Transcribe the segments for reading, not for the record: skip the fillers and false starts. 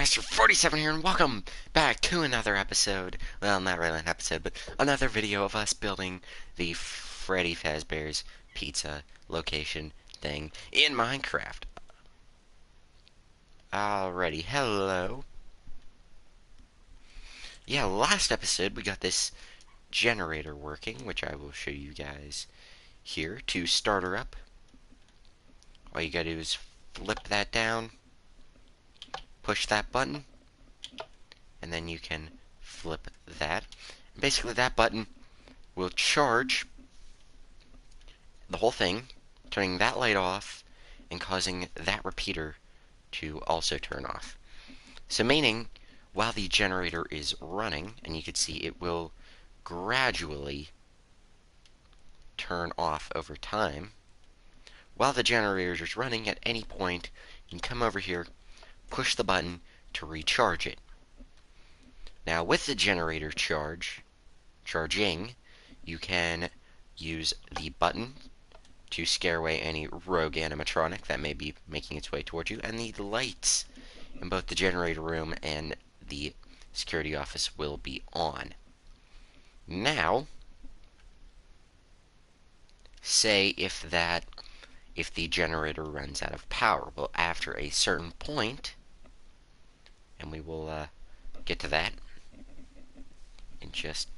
Master 47 here, and welcome back to another episode. Well, not really an episode, but another video of us building the Freddy Fazbear's pizza location thing in Minecraft. Alrighty, hello. Yeah, last episode we got this generator working, which I will show you guys here. To start her up, all you gotta do is flip that down, push that button, and then you can flip that. Basically, that button will charge the whole thing, turning that light off and causing that repeater to also turn off. So meaning, while the generator is running, and you can see it will gradually turn off over time, while the generator is running, at any point, you can come over here, push the button to recharge it. Now, with the generator charging, you can use the button to scare away any rogue animatronic that may be making its way towards you, and the lights in both the generator room and the security office will be on. Now, say if the generator runs out of power, well, after a certain point, and we will get to that in just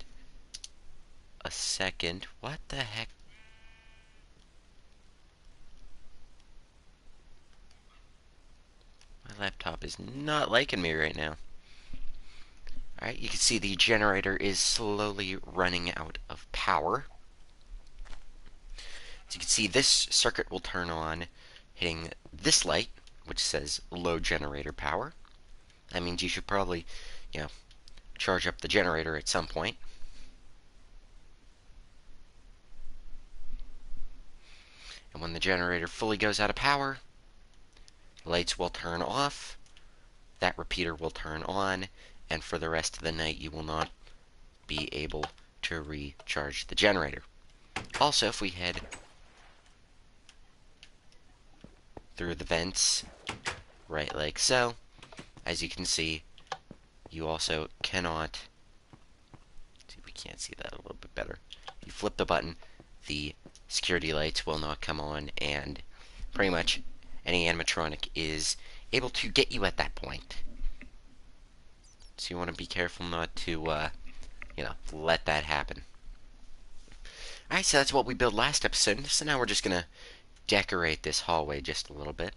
a second. What the heck? My laptop is not liking me right now. Alright, you can see the generator is slowly running out of power. So you can see this circuit will turn on, hitting this light, which says low generator power. That means you should probably, charge up the generator at some point. And when the generator fully goes out of power, the lights will turn off, that repeater will turn on, and for the rest of the night you will not be able to recharge the generator. Also, if we head through the vents, right like so, as you can see, you also cannot, see if we can't see that a little bit better. If you flip the button, the security lights will not come on, and pretty much any animatronic is able to get you at that point. So you want to be careful not to, let that happen. Alright, so that's what we built last episode. So now we're just going to decorate this hallway just a little bit.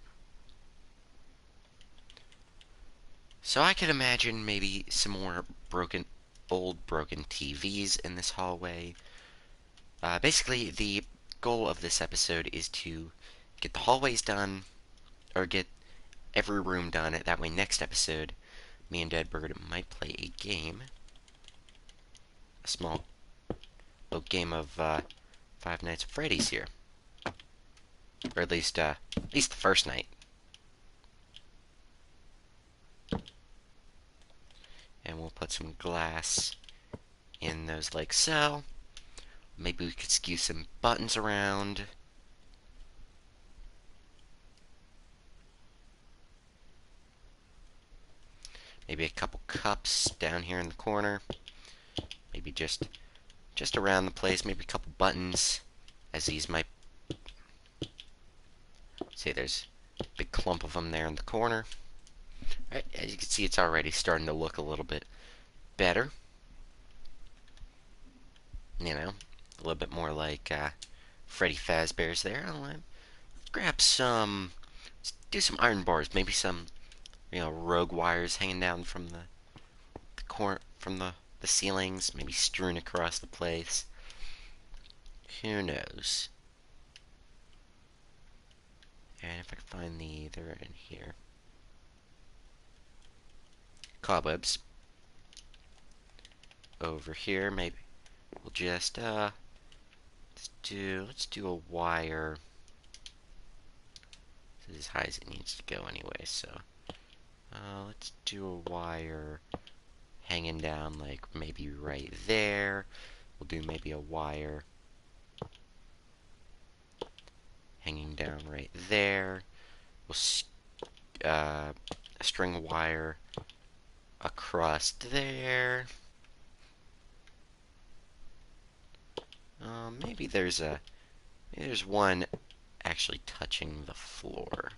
So I could imagine maybe some more old broken TVs in this hallway. Basically, the goal of this episode is to get the hallways done, or get every room done. That way next episode, me and Deadbird might play a game. A small little game of Five Nights at Freddy's here. Or at least the first night. And we'll put some glass in those like so. Maybe we could skew some buttons around. Maybe a couple cups down here in the corner. Maybe just around the place. Maybe a couple buttons, as these might. See, there's a big clump of them there in the corner. Alright, as you can see, it's already starting to look a little bit better. You know, a little bit more like Freddy Fazbear's there. Let's grab some. Let's do some iron bars. Maybe some, rogue wires hanging down from the ceilings. Maybe strewn across the place. Who knows? And if I can find they're in here. Cobwebs. Over here, maybe we'll just let's do a wire. This is as high as it needs to go anyway, so let's do a wire hanging down like maybe right there. We'll do maybe a wire hanging down right there. We'll a string wire across there. Maybe there's one actually touching the floor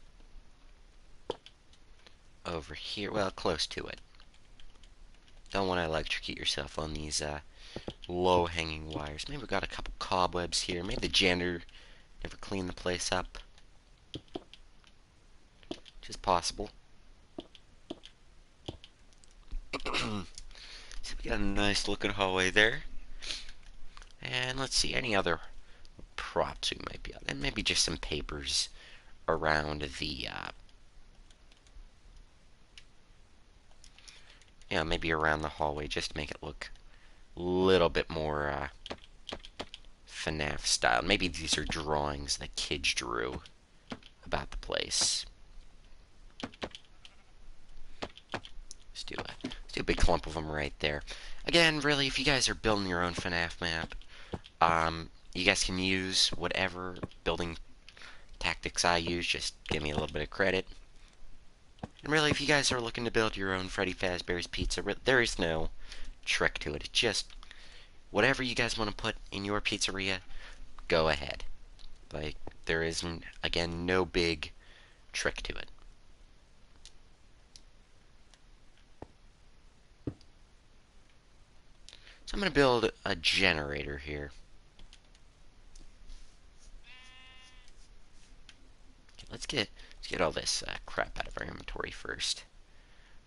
over here. Well, close to it. Don't want to electrocute yourself on these low-hanging wires. Maybe we got a couple cobwebs here. Maybe the janitor never cleaned the place up. Just possible. So we got a nice looking hallway there. And let's see, any other props we might be on. And maybe just some papers around the, maybe around the hallway, just to make it look a little bit more, FNAF style. Maybe these are drawings that kids drew about the place. Let's do a big clump of them right there. Again, really, if you guys are building your own FNAF map, you guys can use whatever building tactics I use. Just give me a little bit of credit. And really, if you guys are looking to build your own Freddy Fazbear's Pizza, there is no trick to it. It's just whatever you guys want to put in your pizzeria, go ahead. Like, there isn't, again, no big trick to it. So I'm going to build a generator here. Okay, let's get all this crap out of our inventory first.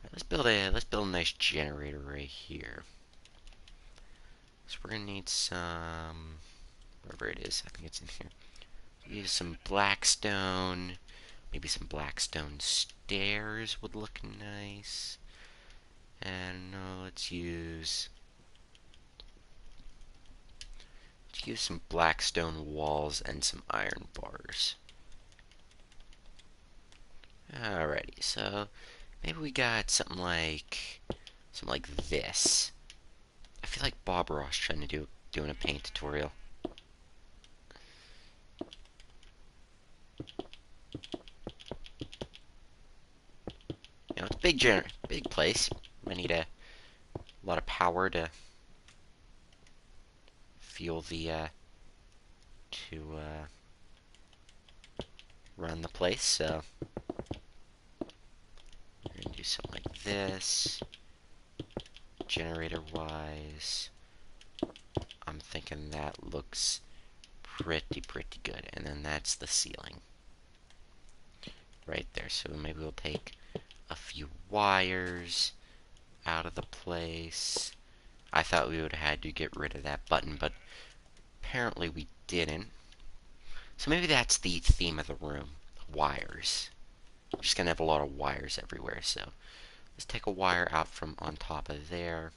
Right, let's build a nice generator right here. So we're gonna need some, wherever it is, I think it's in here. Use some blackstone. Maybe some blackstone stairs would look nice. And let's use some blackstone walls and some iron bars. Alrighty, so maybe we got something like this. I feel like Bob Ross trying to doing a paint tutorial. You know, it's a big place. I need a lot of power to fuel the run the place. So we're gonna do something like this. Generator wise, I'm thinking that looks pretty good. And then that's the ceiling right there. So maybe we'll take a few wires out of the place. I thought we would have had to get rid of that button, but apparently we didn't. So maybe that's the theme of the room. Wires. I'm just gonna have a lot of wires everywhere, so let's take a wire out from on top of there.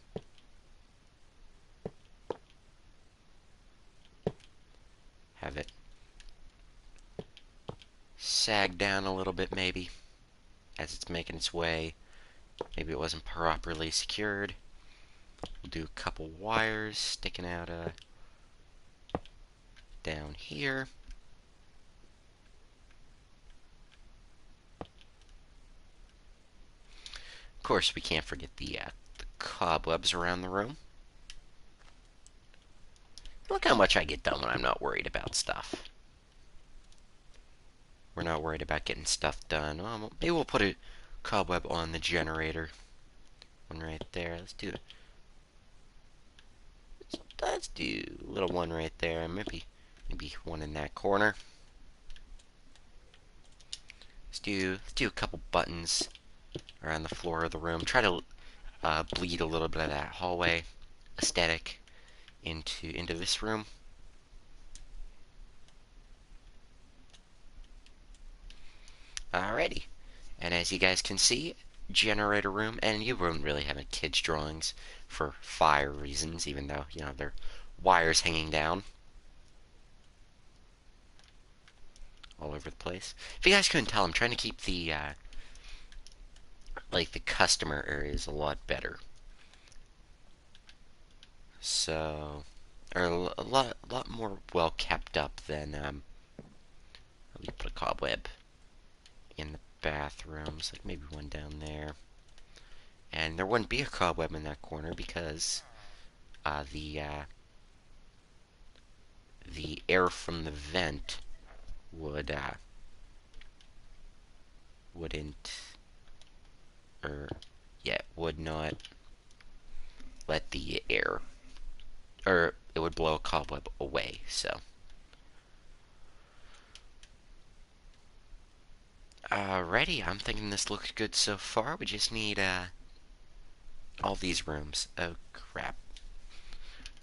Have it sag down a little bit maybe as it's making its way. Maybe it wasn't properly secured. We'll do a couple wires sticking out down here. Of course, we can't forget the cobwebs around the room. Look how much I get done when I'm not worried about stuff. We're not worried about getting stuff done. Maybe we'll put a cobweb on the generator. One right there. Let's do a little one right there. Maybe one in that corner. Let's do a couple buttons around the floor of the room. Try to bleed a little bit of that hallway aesthetic into this room. Alrighty. And as you guys can see, generator room, and you wouldn't really have a kids' drawings for fire reasons, even though, you know, there are wires hanging down all over the place. If you guys couldn't tell, I'm trying to keep the like the customer areas a lot better. So, or a lot more well kept up than let me put a cobweb in the bathrooms, like maybe one down there. And there wouldn't be a cobweb in that corner because the air from the vent wouldn't, or yeah, would not let the air, or it would blow a cobweb away. So, alrighty, I'm thinking this looks good so far. We just need all these rooms. Oh crap!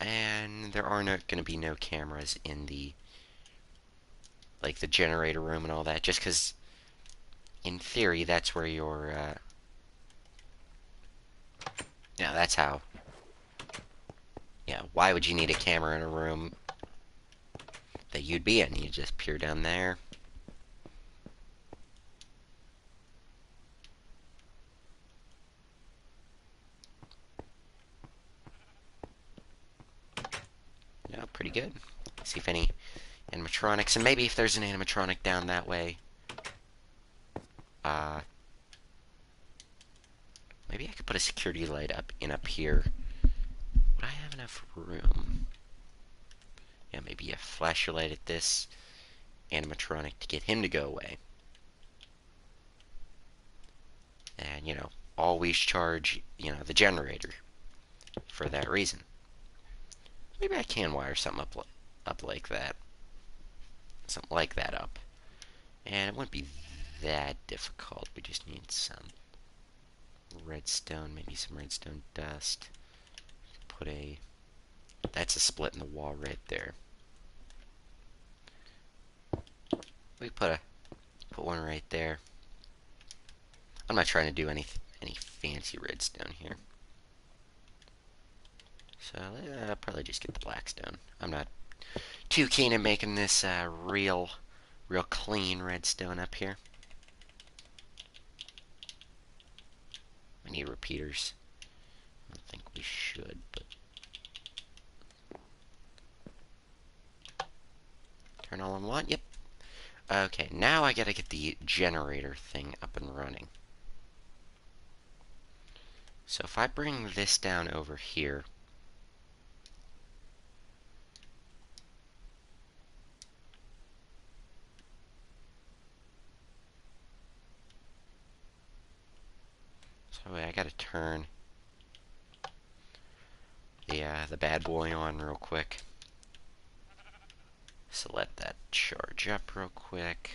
And there are not going to be no cameras in the generator room and all that, just because in theory that's where your yeah, that's how. Yeah, why would you need a camera in a room that you'd be in? You just peer down there. Yeah, pretty good. See if any animatronics, and maybe if there's an animatronic down that way. Uh, Maybe I could put a security light up here. Would I have enough room? Yeah, maybe a flash your light at this animatronic to get him to go away. And, always charge, the generator for that reason. Maybe I can wire something up like that. Something like that up. And it wouldn't be that difficult. We just need some redstone, maybe some redstone dust. That's a split in the wall right there. We put one right there. I'm not trying to do any fancy redstone here. So I'll probably just get the blackstone. I'm not too keen on making this real clean redstone up here. We need repeaters. I don't think we should, but turn all in one. Yep. Okay, now I gotta get the generator thing up and running. So if I bring this down over here, so I gotta turn the bad boy on real quick. So let that charge up real quick.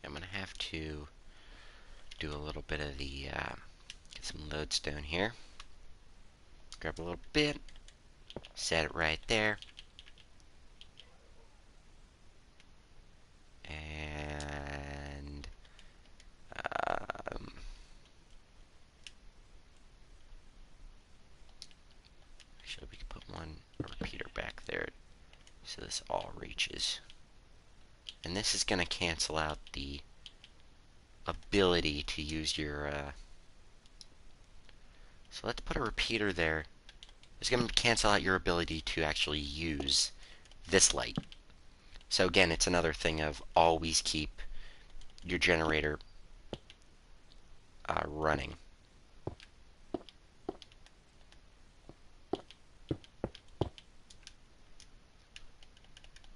I'm gonna have to do a little bit of the get some lodestone here. Grab a little bit, set it right there, and actually we could put a repeater back there so this all reaches. And this is going to cancel out the ability to use your so let's put a repeater there. It's going to cancel out your ability to actually use this light. So again, it's another thing of always keep your generator running.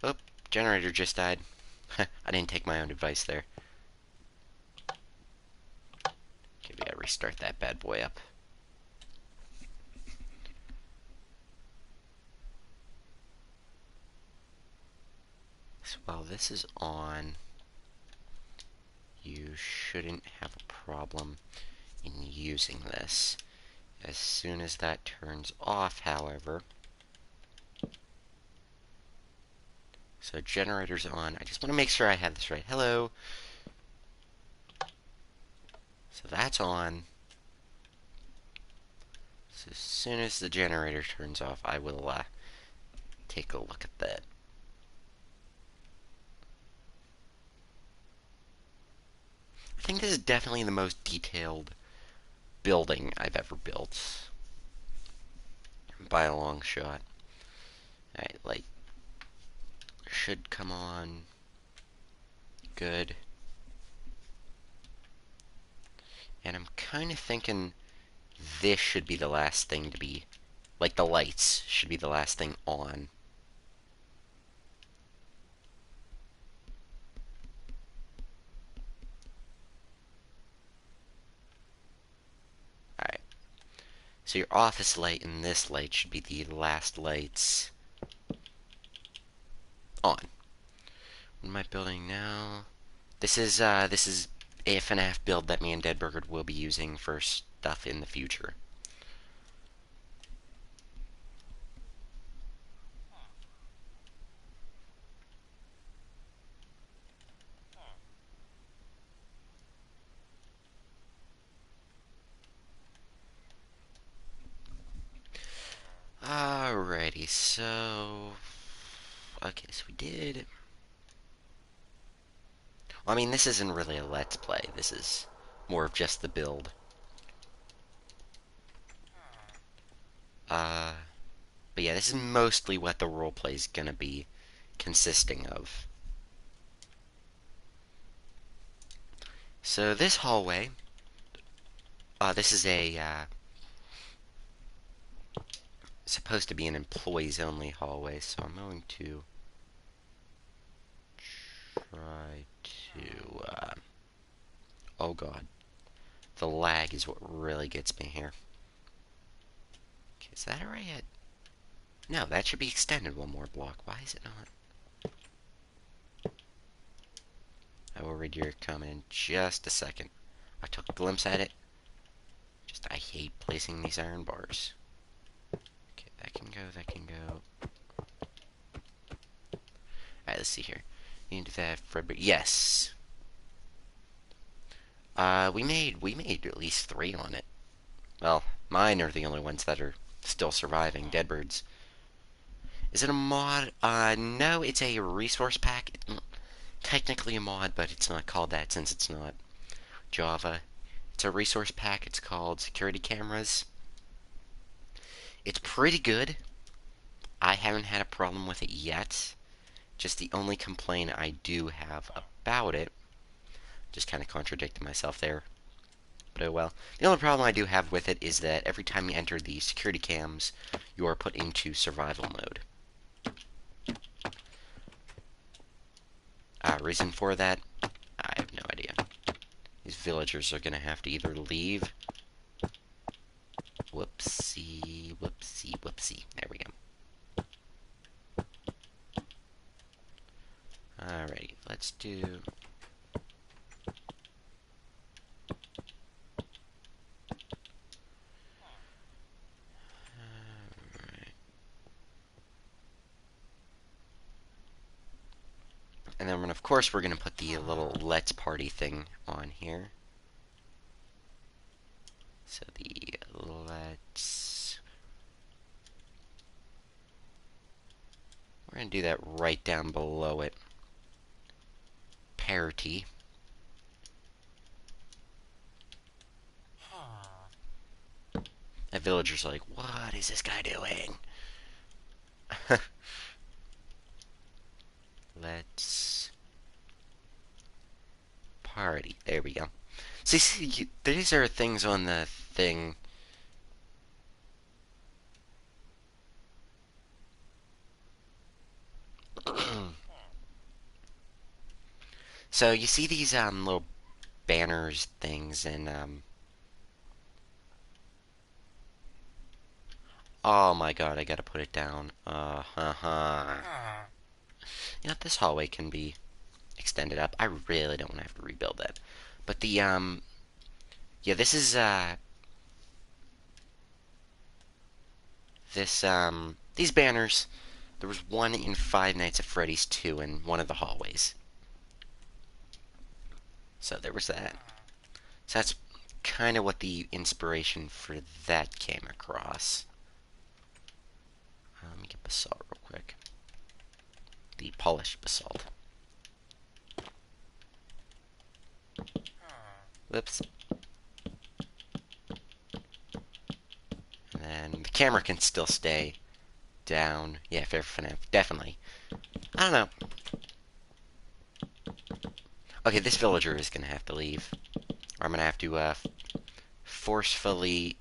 Oh, generator just died. I didn't take my own advice there. Okay, we gotta restart that bad boy up. So while this is on, you shouldn't have a problem in using this. As soon as that turns off, however, so generator's on. I just want to make sure I have this right. Hello. So that's on. So as soon as the generator turns off, I will take a look at that. I think this is definitely the most detailed building I've ever built. by a long shot. Alright, light should come on. Good. And I'm kind of thinking this should be the last thing to be... Like, the lights should be the last thing on. Alright. So your office light and this light should be the last lights on. What am I building now? This is a FNAF build that me and Deadburger will be using for stuff in the future. Alrighty, so... Okay, so we did... Well, I mean, this isn't really a Let's Play. This is more of just the build. But yeah, this is mostly what the roleplay is gonna be consisting of. So this hallway... this is supposed to be an employees-only hallway, so I'm going to try to, oh god. The lag is what really gets me here. Okay, is that alright? No, that should be extended one more block. Why is it not? I will read your comment in just a second. I took a glimpse at it. Just, I hate placing these iron bars. Okay, that can go, that can go. Alright, let's see here. You can do that, Freddy. Yes. We made at least 3 on it. Well, mine are the only ones that are still surviving. Deadbirds. Is it a mod? No, it's a resource pack. It's technically a mod, but it's not called that since it's not Java. It's a resource pack. It's called Security Cameras. It's pretty good. I haven't had a problem with it yet. Just the only complaint I do have about it, just kind of contradicting myself there, but oh well. The only problem I do have with it is that every time you enter the security cams, you are put into survival mode. Reason for that? I have no idea. These villagers are gonna have to either leave. Whoopsie, whoopsie, whoopsie. There we go. Alrighty, let's do... And then, of course, we're going to put the little Let's Party thing on here. So the Let's... We're going to do that right down below it. Parity. That villager's like, what is this guy doing? Let's party. There we go. See, these are things on the thing. So you see these little banners things and oh my god, I gotta put it down. You know, this hallway can be extended up. I really don't want to have to rebuild that. But the, yeah, this is, these banners, there was one in Five Nights at Freddy's 2 in one of the hallways. So there was that. So that's kind of what the inspiration for that came across. Let me get basalt real quick. The polished basalt. Whoops. And then the camera can still stay down. Yeah, fair FNAF, definitely. I don't know. Okay, this villager is gonna have to leave. Or I'm gonna have to forcefully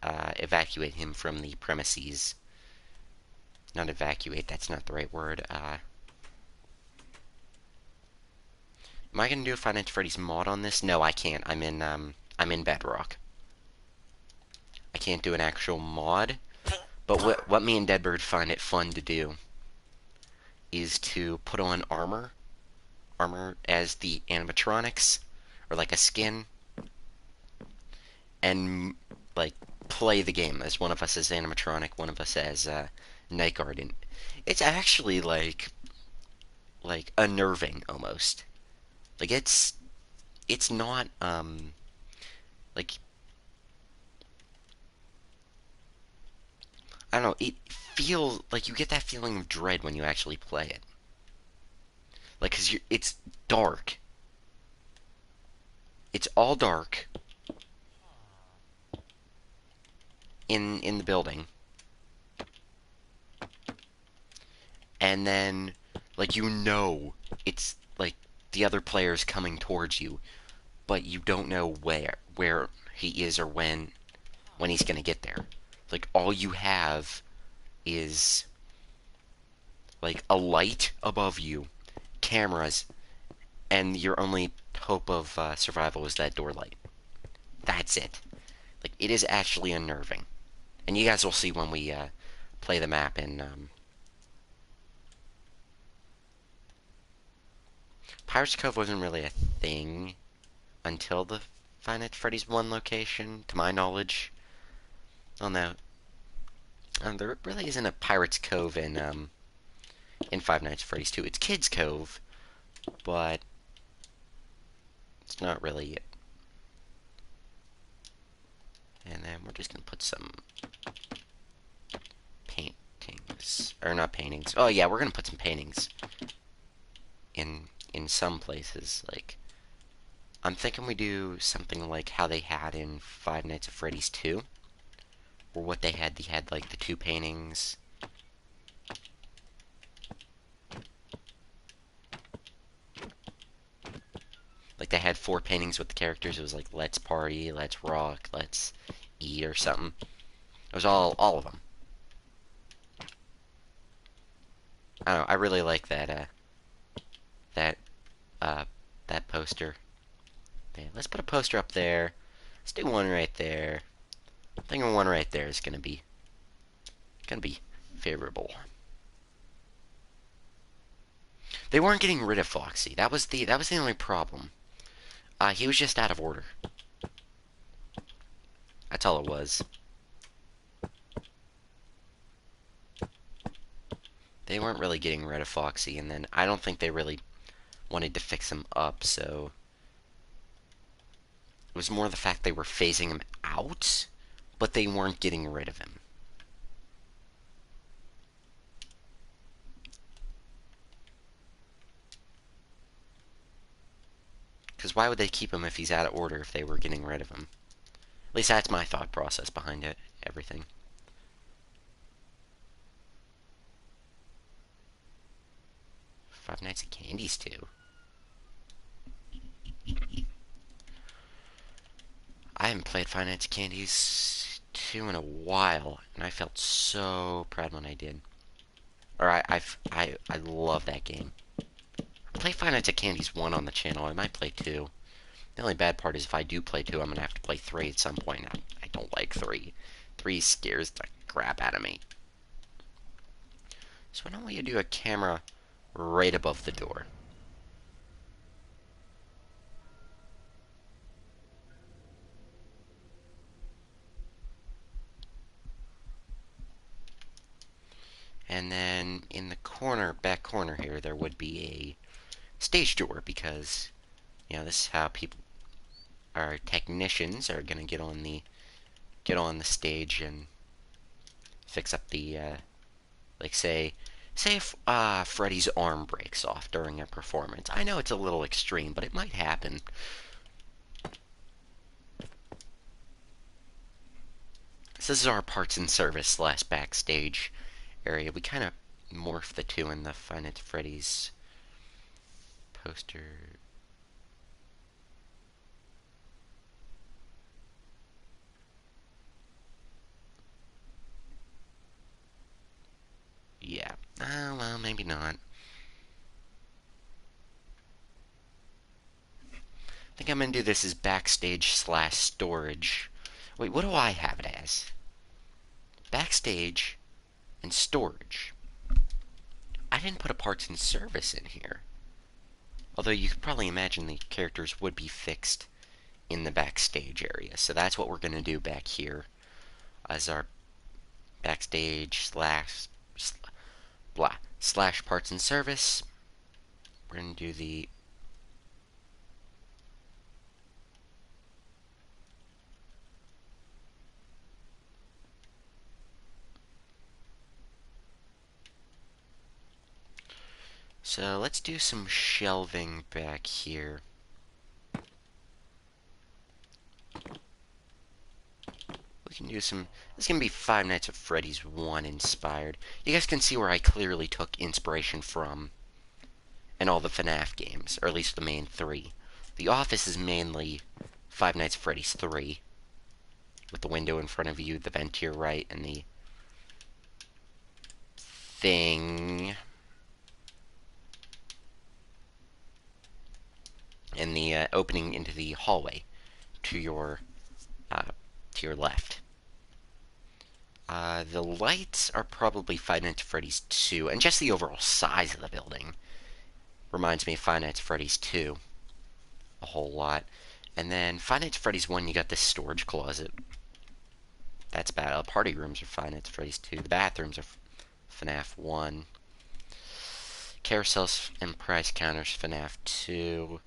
evacuate him from the premises. Not evacuate, that's not the right word. Am I gonna do a Five Nights at Freddy's mod on this? No, I can't. I'm in Bedrock. I can't do an actual mod. But what me and Deadbird find it fun to do is to put on armor as the animatronics, or like a skin, and like play the game as one of us as animatronic, one of us as Night Guard. And it's actually like unnerving almost. Like it's not like I don't know. It feels like you get that feeling of dread when you actually play it. Like, it's dark. It's all dark in the building, and then like it's like the other player's coming towards you, but you don't know where he is or when he's gonna get there. Like all you have is like a light above you, cameras, and your only hope of survival is that door light. That's it. Like it is actually unnerving, and you guys will see when we play the map in Pirates Cove wasn't really a thing until the Five Nights at Freddy's 1 location, to my knowledge. Oh no, there really isn't a Pirates Cove in Five Nights at Freddy's 2. It's Kids Cove, but it's not really it. And then we're just gonna put some paintings, or not paintings. Oh yeah, we're gonna put some paintings in some places. Like I'm thinking we do something like how they had in Five Nights at Freddy's 2, or what they had like the two paintings. Like they had four paintings with the characters. It was like let's party, let's rock, let's eat or something. It was all of them. I don't know. I really like that uh that poster. Yeah, let's put a poster up there. Let's do one right there. I think one right there is gonna be favorable. They weren't getting rid of Foxy. That was the only problem. He was just out of order. That's all it was. They weren't really getting rid of Foxy, and then I don't think they really wanted to fix him up, so it was more the fact they were phasing him out, but they weren't getting rid of him. Because why would they keep him if he's out of order if they were getting rid of him? At least that's my thought process behind it, everything. Five Nights at Candy's too. I haven't played Five Nights at Candy's 2 in a while, and I felt so proud when I did. Or I love that game. I play Five Nights at Candy's 1 on the channel. I might play 2. The only bad part is if I do play 2, I'm gonna have to play 3 at some point. I don't like 3. 3 scares the crap out of me. So why don't we do a camera right above the door? And then in the back corner here, there would be a stage door because, this is how our technicians are gonna get on the stage and fix up the, like say if Freddy's arm breaks off during a performance. I know it's a little extreme, but it might happen. So this is our parts and service / backstage area. We kind of morph the two in the Five Nights at Freddy's poster. Yeah. Well, maybe not. I think I'm gonna do this as backstage / storage. Wait, what do I have it as? Backstage and storage. I didn't put a parts and service in here. Although you could probably imagine the characters would be fixed in the backstage area. So that's what we're going to do back here as our backstage / parts and service. We're going to do the so let's do some shelving back here. We can do some. This is going to be Five Nights at Freddy's 1 inspired. You guys can see where I clearly took inspiration from in all the FNAF games, or at least the main three. The Office is mainly Five Nights at Freddy's 3, with the window in front of you, the vent to your right, and the thing, and the opening into the hallway to your left. The lights are probably Five Nights at Freddy's 2, and just the overall size of the building reminds me of Five Nights at Freddy's 2 a whole lot. And then Five Nights at Freddy's 1, you got this storage closet. That's bad. Party rooms are Five Nights at Freddy's 2. The bathrooms are FNAF 1. Carousels and price counters, FNAF 2.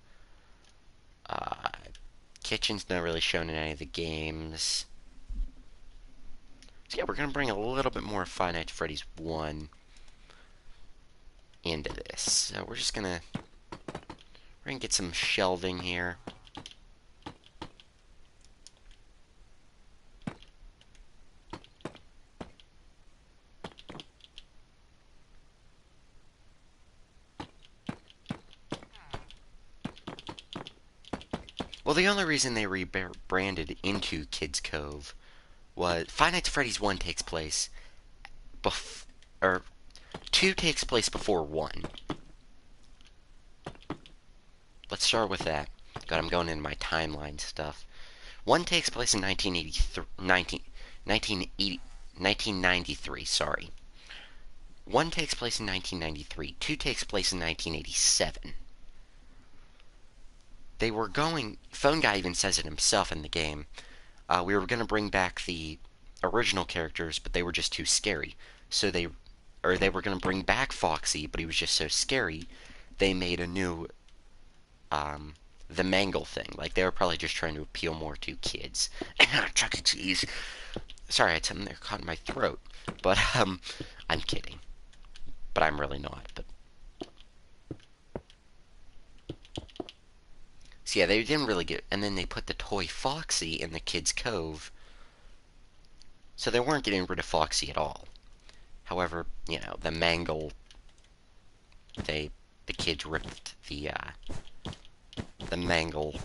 Kitchen's not really shown in any of the games. So yeah, we're going to bring a little bit more Five Nights at Freddy's 1 into this. So we're just going to get some shelving here. Well, the only reason they rebranded into Kids Cove was Five Nights at Freddy's 1 takes place or 2 takes place before 1. Let's start with that. God, I'm going into my timeline stuff. 1 takes place in 1993, sorry. 1 takes place in 1993. 2 takes place in 1987. They were going... Phone Guy even says it himself in the game. We were going to bring back the original characters, but they were just too scary. So they were going to bring back Foxy, but he was just so scary, they made a new, the Mangle thing. Like, they were probably just trying to appeal more to kids. Chuck E. Cheese. Sorry, I had something there caught in my throat. But, I'm kidding. But I'm really not, but... So yeah, they didn't really get... And then they put the toy Foxy in the Kids Cove. So they weren't getting rid of Foxy at all. However, you know, the Mangle... The kids ripped the Mangle...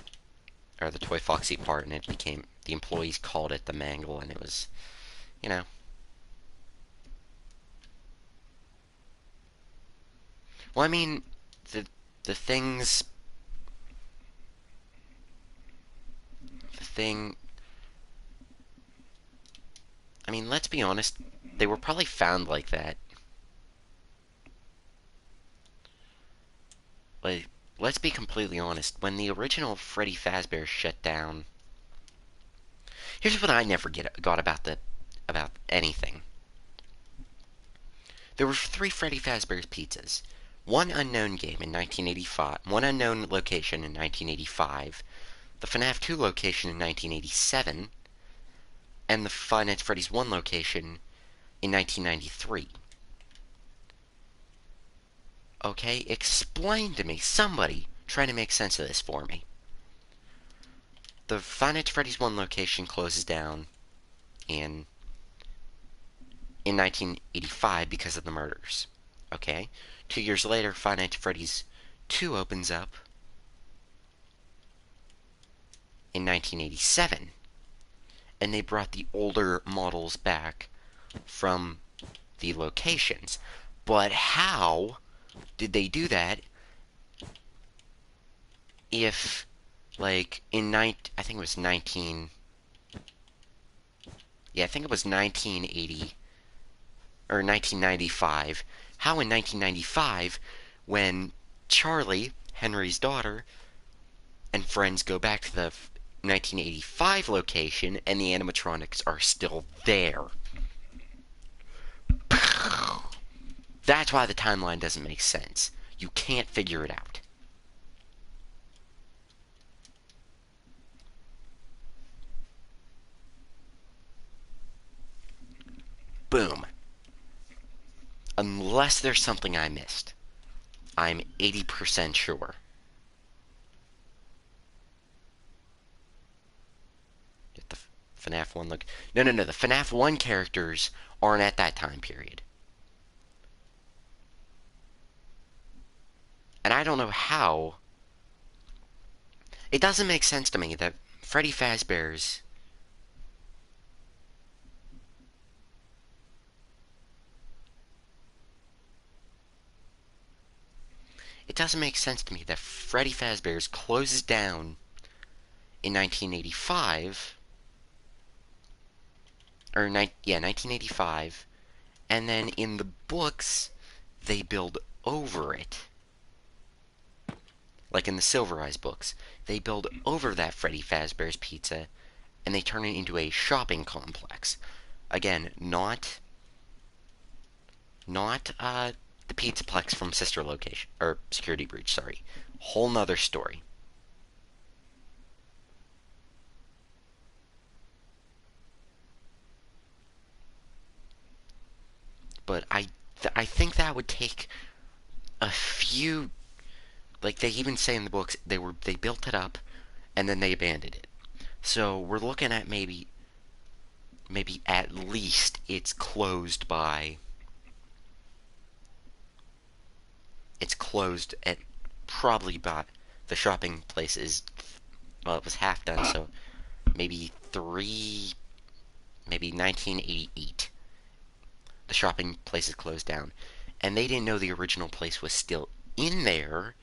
Or the toy Foxy part, and it became... The employees called it the Mangle, and it was... You know... Well, I mean... The things... Thing. I mean, let's be honest, they were probably found like that. Like, let's be completely honest. When the original Freddy Fazbear shut down, here's what I never got about anything. There were 3 Freddy Fazbear's pizzas. One unknown game in 1985, one unknown location in 1985, the FNAF 2 location in 1987, and the Five Nights at Freddy's 1 location in 1993. Okay, explain to me, somebody, try to make sense of this for me. The Five Nights at Freddy's 1 location closes down in in 1985 because of the murders. Okay? 2 years later, Five Nights at Freddy's 2 opens up in 1987. And they brought the older models back from the locations. But how did they do that if, like, I think it was 1980 or 1995. How in 1995, when Charlie, Henry's daughter, and friends go back to the 1985 location and the animatronics are still there? That's why the timeline doesn't make sense. You can't figure it out. Boom. Unless there's something I missed. I'm 80% sure. Get the FNAF 1 look. No. The FNAF 1 characters aren't at that time period. And I don't know how. It doesn't make sense to me that Freddy Fazbear's... It doesn't make sense to me that Freddy Fazbear's closes down in 1985, or 1985, and then in the books, they build over it. Like in the Silver Eyes books, they build over that Freddy Fazbear's Pizza, and they turn it into a shopping complex. Again, not the Pizzaplex from Sister Location, or Security Breach, sorry. Whole nother story. But I think that would take a few... Like, they even say in the books, they built it up, and then they abandoned it. So, we're looking at maybe at least it's closed by... It's closed at probably about... The shopping place is... Well, it was half done, so maybe 1988. The shopping place is closed down. And they didn't know the original place was still in there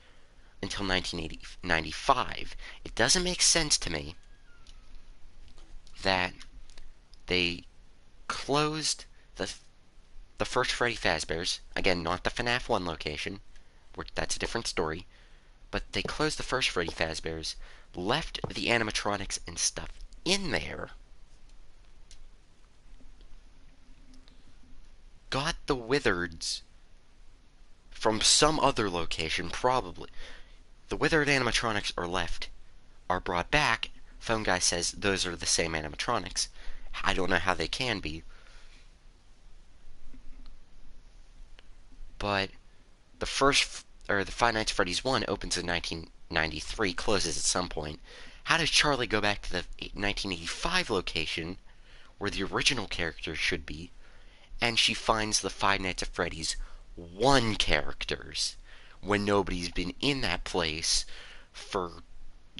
until 1995. It doesn't make sense to me that they closed the first Freddy Fazbear's, again, not the FNAF 1 location, that's a different story, but they closed the first Freddy Fazbear's, left the animatronics and stuff in there, got the Wizards from some other location, probably. The withered animatronics are brought back. Phone guy says those are the same animatronics. I don't know how they can be. But the Five Nights at Freddy's 1 opens in 1993, closes at some point. How does Charlie go back to the 1985 location, where the original character should be, and she finds the Five Nights at Freddy's 1 characters, when nobody's been in that place for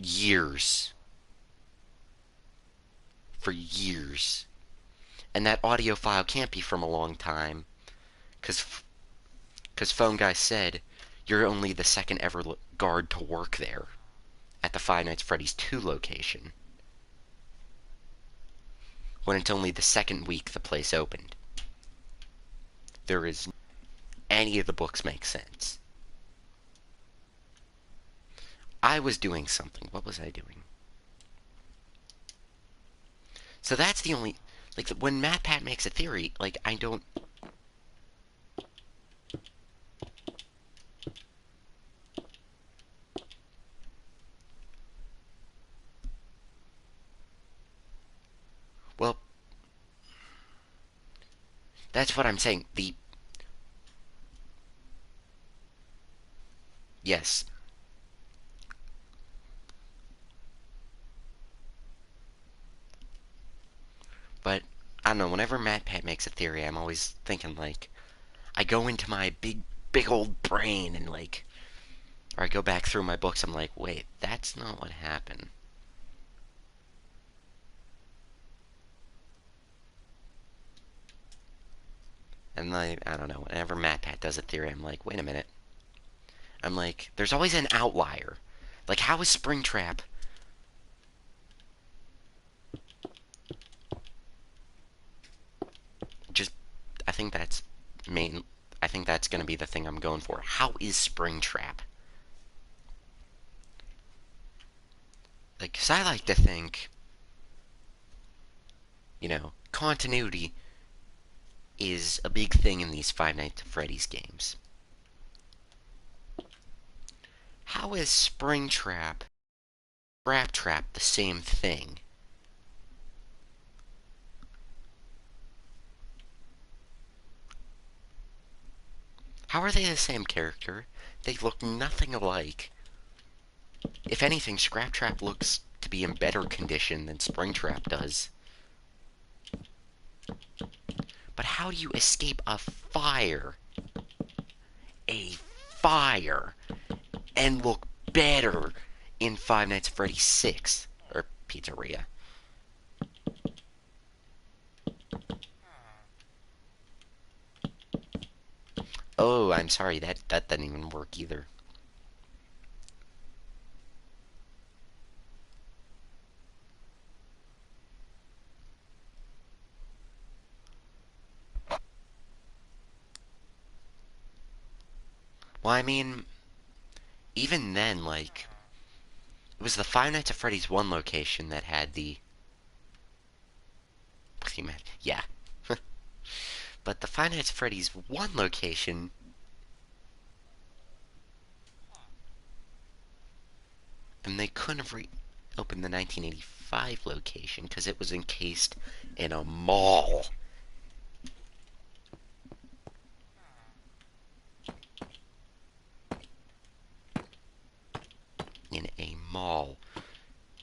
years. For years. And that audio file can't be from a long time, because Phone Guy said, you're only the second ever guard to work there, at the Five Nights at Freddy's 2 location, when it's only the second week the place opened. There is... Any of the books make sense. I was doing something. What was I doing? So that's the only... Like, when MatPat makes a theory, like, I don't... Well, that's what I'm saying. Yes. But don't know, whenever MatPat makes a theory, I'm always thinking, like, I go into my big old brain and, like, or I go back through my books, I'm like, wait, that's not what happened. And, like, I don't know, whenever MatPat does a theory, I'm like, wait a minute. I'm like, there's always an outlier. Like, how is Springtrap just, I think that's main, I think that's going to be the thing I'm going for. How is Springtrap? Like, 'cause I like to think, continuity is a big thing in these Five Nights at Freddy's games. How is Springtrap, Trap the same thing? How are they the same character? They look nothing alike. If anything, Trap looks to be in better condition than Springtrap does. But how do you escape a fire? A fire! And look better in Five Nights at Freddy's 6. Or Pizzeria. Oh, I'm sorry, that didn't even work either. Well, I mean, even then, like, it was the Five Nights at Freddy's 1 location that had the... Yeah. But the Five Nights at Freddy's 1 location... And they couldn't have opened the 1985 location because it was encased in a mall. In a mall.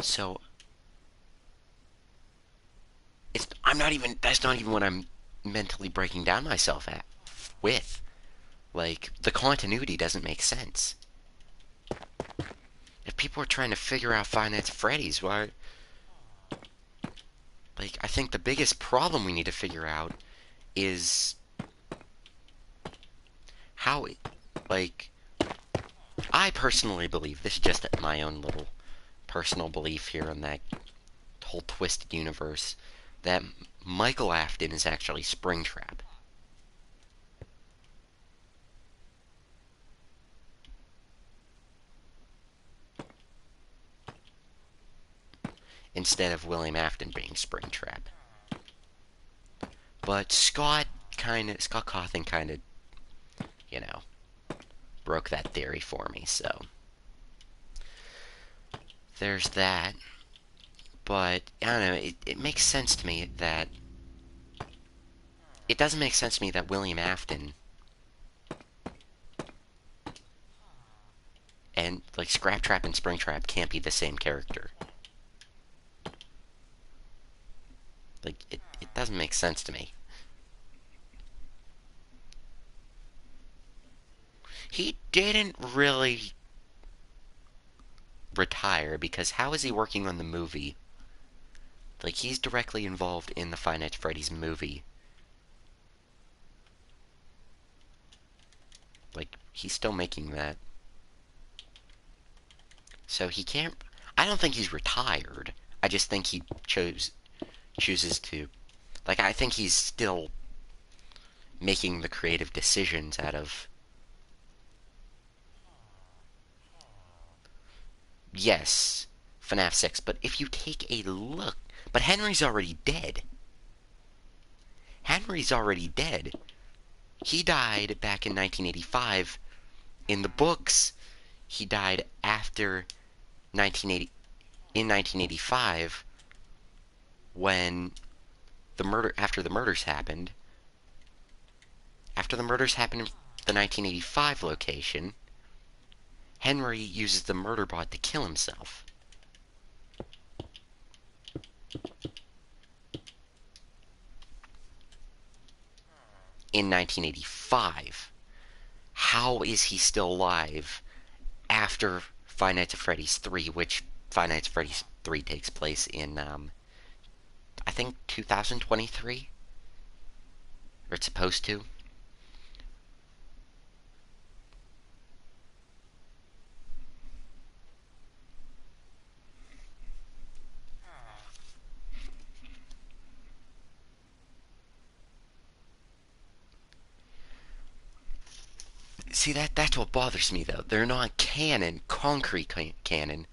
So that's not even what I'm mentally breaking down myself at with. Like, the continuity doesn't make sense. If people are trying to figure out Five Nights at Freddy's, why? Like, I think the biggest problem we need to figure out is how, like, I personally believe, this is just my own little personal belief here in that whole twisted universe, that Michael Afton is actually Springtrap. Instead of William Afton being Springtrap. But Scott Cawthon kind of, you know, broke that theory for me, so there's that. But, I don't know, it makes sense to me that... It doesn't make sense to me that William Afton and, like, Scraptrap and Springtrap can't be the same character. Like, it doesn't make sense to me. He didn't really retire, because how is he working on the movie? Like, he's directly involved in the Five Nights at Freddy's movie. Like, he's still making that. So he can't... I don't think he's retired. I just think he chooses to... Like, I think he's still making the creative decisions out of... Yes, FNAF 6, but if you take a look... But Henry's already dead. Henry's already dead. He died back in 1985. In the books, he died after 1980... In 1985, when after the murders happened... After the murders happened in the 1985 location, Henry uses the murder bot to kill himself. in 1985. How is he still alive after Five Nights at Freddy's 3, which Five Nights at Freddy's 3 takes place in, I think 2023? Or it's supposed to? See, that's what bothers me, though. They're not canon, concrete canon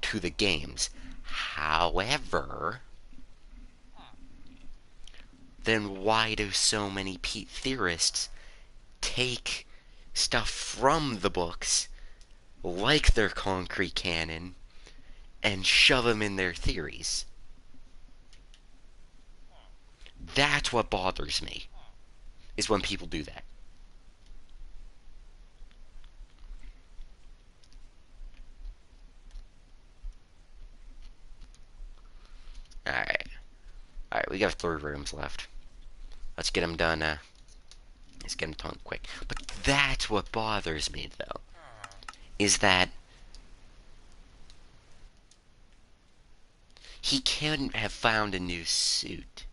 to the games. However, then why do so many theorists take stuff from the books, like their concrete canon, and shove them in their theories? That's what bothers me, is when people do that. Alright. Alright, we got 3 rooms left. Let's get them done, let's get them done quick. But that's what bothers me, though, is that he couldn't have found a new suit.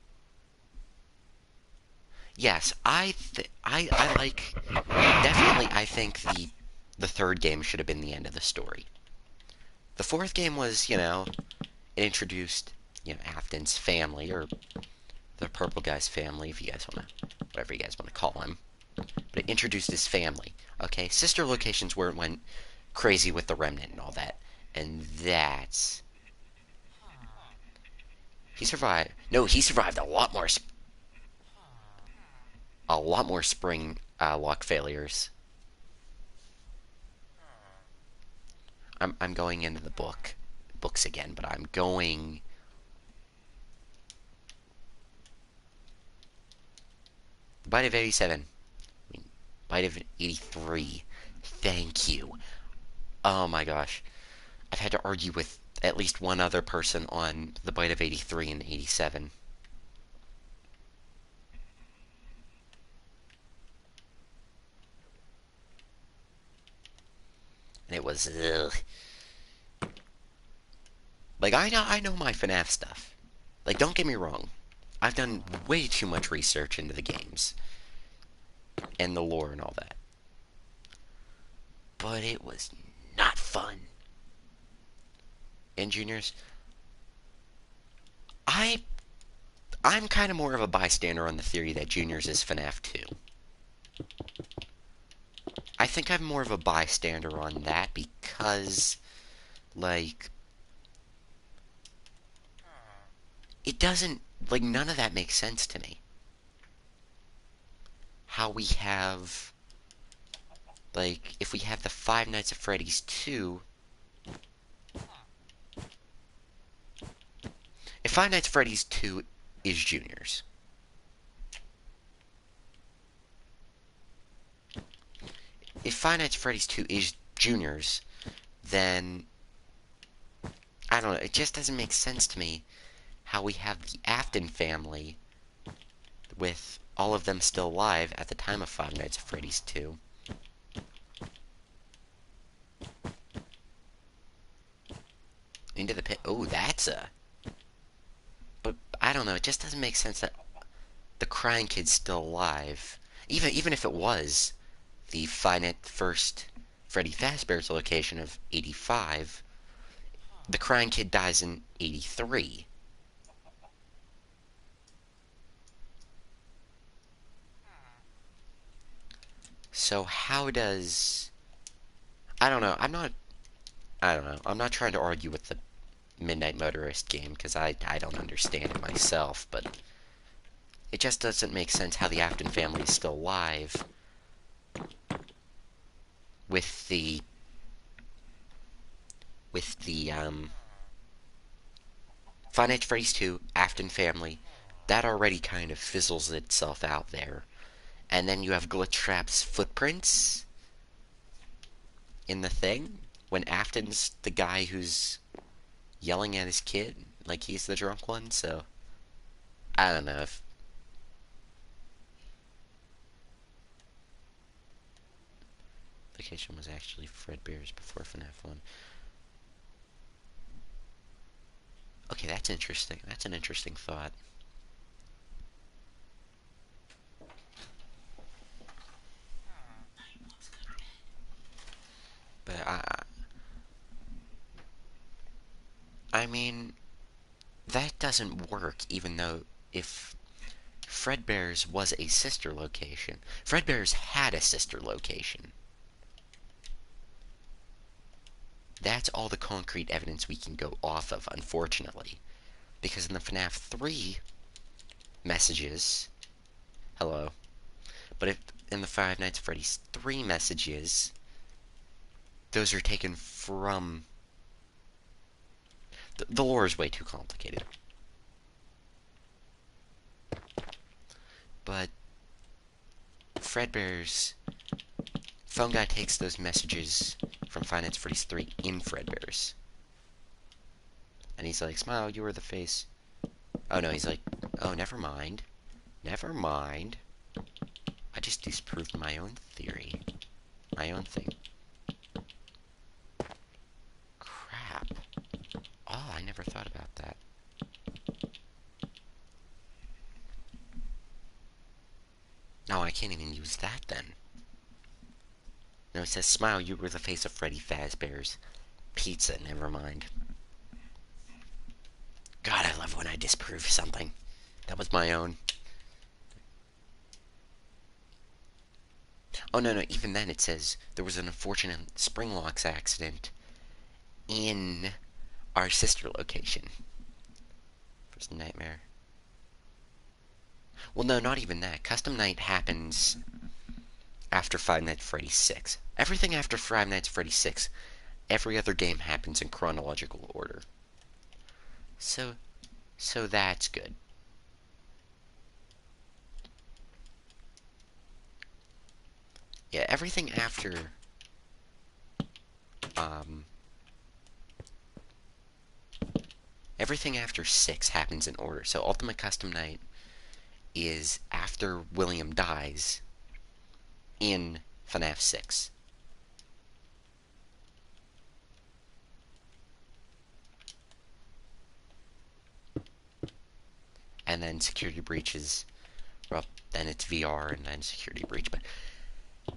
Yes, I like, definitely I think the third game should have been the end of the story. The fourth game was, it introduced, Afton's family, or the purple guy's family, if you guys want to, whatever you guys want to call him. But it introduced his family. Okay, sister locations where it went crazy with the remnant and all that. And that's... He survived. No, he survived a lot more spring lock failures. I'm going into the books again, but I'm going... Bite of 87. I mean, Bite of 83. Thank you. Oh my gosh. I've had to argue with at least one other person on the Bite of 83 and 87. And it was, ugh. Like, I know my FNAF stuff. Like, don't get me wrong. I've done way too much research into the games. And the lore and all that. But it was not fun. And juniors, I'm kind of more of a bystander on the theory that Juniors is FNAF 2. I think I'm more of a bystander on that because, like, it doesn't, like, none of that makes sense to me. How we have, like, if we have the Five Nights at Freddy's 2, if Five Nights at Freddy's 2 is Juniors, if Five Nights at Freddy's 2 is Juniors, then, I don't know, it just doesn't make sense to me how we have the Afton family with all of them still alive at the time of Five Nights at Freddy's 2. Into the pit. Oh, that's a... But, I don't know, it just doesn't make sense that the crying kid's still alive. Even if it was the first Freddy Fazbear's location of 85, the crying kid dies in 83. So how does... I don't know, I don't know, I'm not trying to argue with the Midnight Motorist game, because I don't understand it myself, but it just doesn't make sense how the Afton family is still alive with the Five Nights at Freddy's 2, Afton family. That already kind of fizzles itself out there. And then you have Glitchtrap's footprints in the thing, when Afton's the guy who's yelling at his kid, like he's the drunk one, so... I don't know if... location was actually Fredbear's before FNAF 1. Okay, that's interesting. That's an interesting thought. But I mean, that doesn't work, even though if Fredbear's was a sister location, Fredbear's had a sister location. That's all the concrete evidence we can go off of, unfortunately. Because in the FNAF 3 messages, hello, but if in the Five Nights at Freddy's 3 messages, those are taken from... The lore is way too complicated. But Fredbear's phone guy takes those messages from Five Nights at Freddy's 3 in Fredbear's. And he's like, Smile, you were the face. Oh no, he's like, oh, never mind. Never mind. I just disproved my own theory. My own thing. Crap. Oh, I never thought about that. No, I can't even use that then. No, it says, Smile, you were the face of Freddy Fazbear's Pizza. Never mind. God, I love when I disprove something. That was my own. Oh, no, even then it says there was an unfortunate spring locks accident in our sister location. First nightmare. Well, no, not even that. Custom Night happens after Five Nights at Freddy's 6. Everything after Five Nights at Freddy's 6, every other game happens in chronological order. So that's good. Yeah, everything after everything after 6 happens in order. So Ultimate Custom Night is after William dies in FNAF 6. And then Security Breach is, well, then it's VR and then Security Breach. But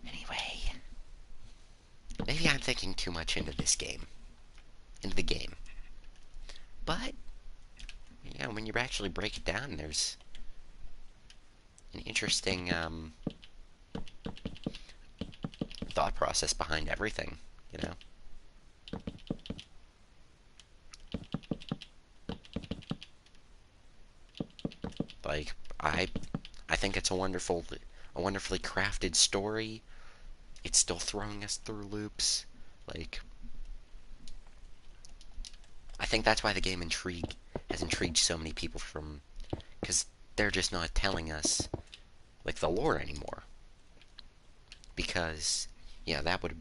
anyway, maybe I'm thinking too much into this game. Into the game. But, yeah, when you actually break it down, there's an interesting thought process behind everything, you know? Like, I think it's a wonderfully crafted story. It's still throwing us through loops. Like, I think that's why the game has intrigued so many people because they're just not telling us, like, the lore anymore. Because, yeah, that would,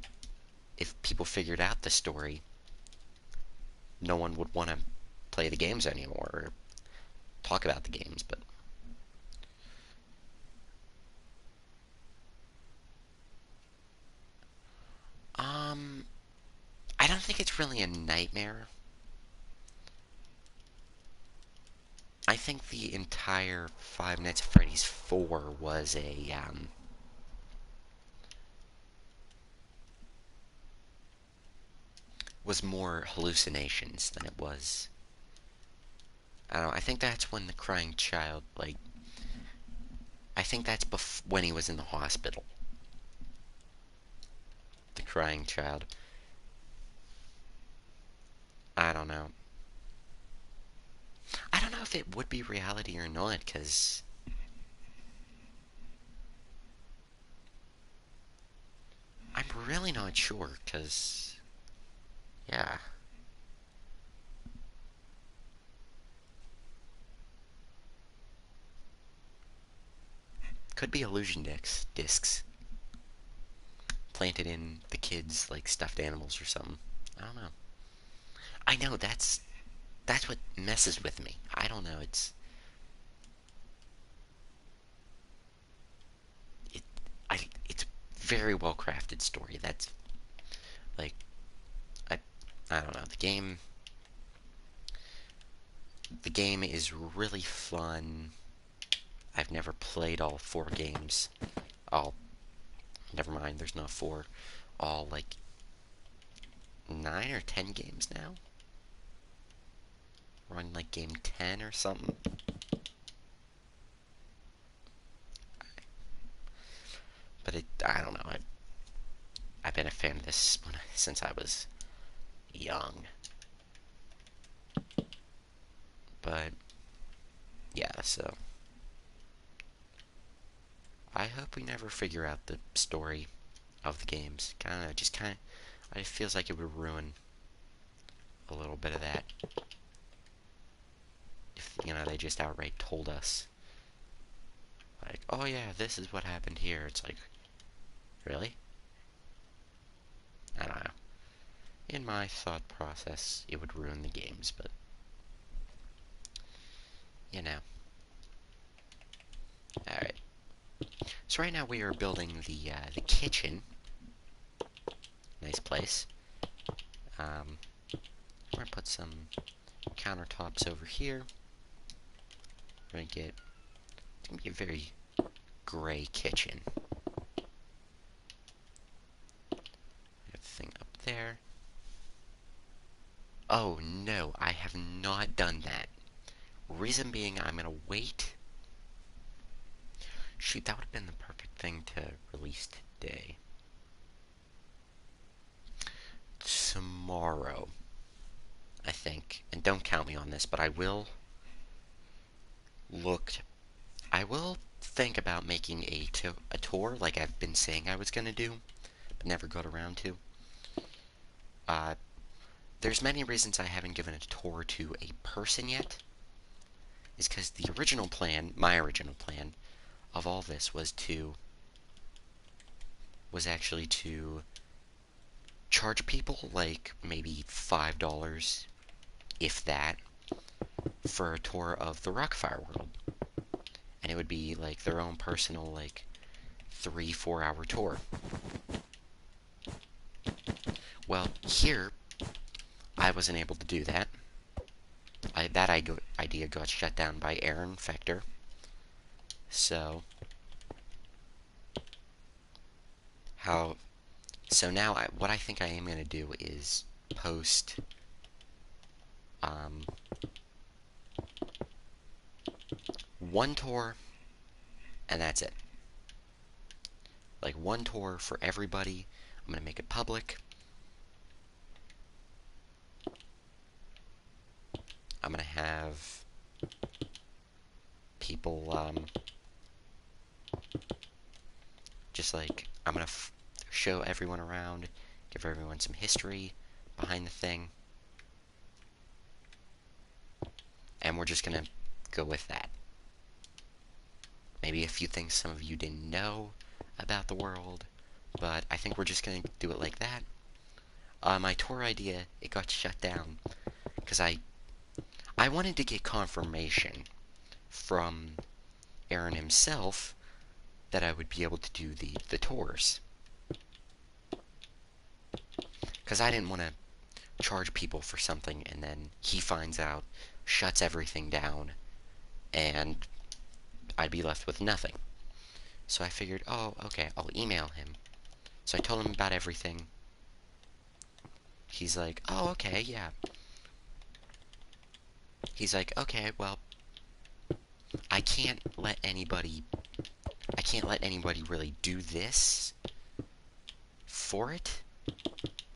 if people figured out the story, no one would want to play the games anymore or talk about the games, but I don't think it's really a nightmare. I think the entire Five Nights at Freddy's 4 was more hallucinations than it was. I don't know, I think that's when the crying child, like, I think that's when he was in the hospital. The crying child. I don't know. I don't know if it would be reality or not, because I'm really not sure, because, yeah. Could be illusion discs planted in the kids, like stuffed animals or something. I don't know. I know that's what messes with me. I don't know. It it's very well crafted story. That's like, I, I don't know, the game is really fun. I've never played all 4 games. All, never mind, there's not 4. All, like, 9 or 10 games now? We're on, like, game 10 or something. But I don't know, I've been a fan of this since I was young. But, yeah, so I hope we never figure out the story of the games. It feels like it would ruin a little bit of that if, they just outright told us, like, oh yeah, this is what happened here. It's like, really? I don't know. In my thought process, it would ruin the games, but, you know. Alright. So right now we are building the kitchen. Nice place. I'm gonna put some countertops over here. We're gonna get, it's gonna be a very gray kitchen. Thing up there. Oh no, I have not done that. Reason being, I'm gonna wait. Shoot, that would have been the perfect thing to release today. Tomorrow, I think, and don't count me on this, but I will think about making a tour like I've been saying I was gonna do, but never got around to. There's many reasons I haven't given a tour to a person yet. Is because my original plan of all this was actually to charge people like maybe $5, if that, for a tour of the Rockfire world. And it would be like their own personal, like, 3-4 hour tour. Well, here, I wasn't able to do that. That idea got shut down by Aaron Fector. So now what I think I am going to do is post one tour, and that's it. Like, one tour for everybody. I'm going to make it public. I'm going to have people, just like, I'm going to show everyone around, give everyone some history behind the thing, and we're just going to go with that. Maybe a few things some of you didn't know about the world, but I think we're just going to do it like that. My tour idea, it got shut down because I wanted to get confirmation from Aaron himself that I would be able to do the tours. Because I didn't want to charge people for something and then he finds out, shuts everything down, and I'd be left with nothing. So I figured, oh, okay, I'll email him. So I told him about everything. He's like, oh, okay, yeah. He's like, okay, well, I can't let anybody really do this for it.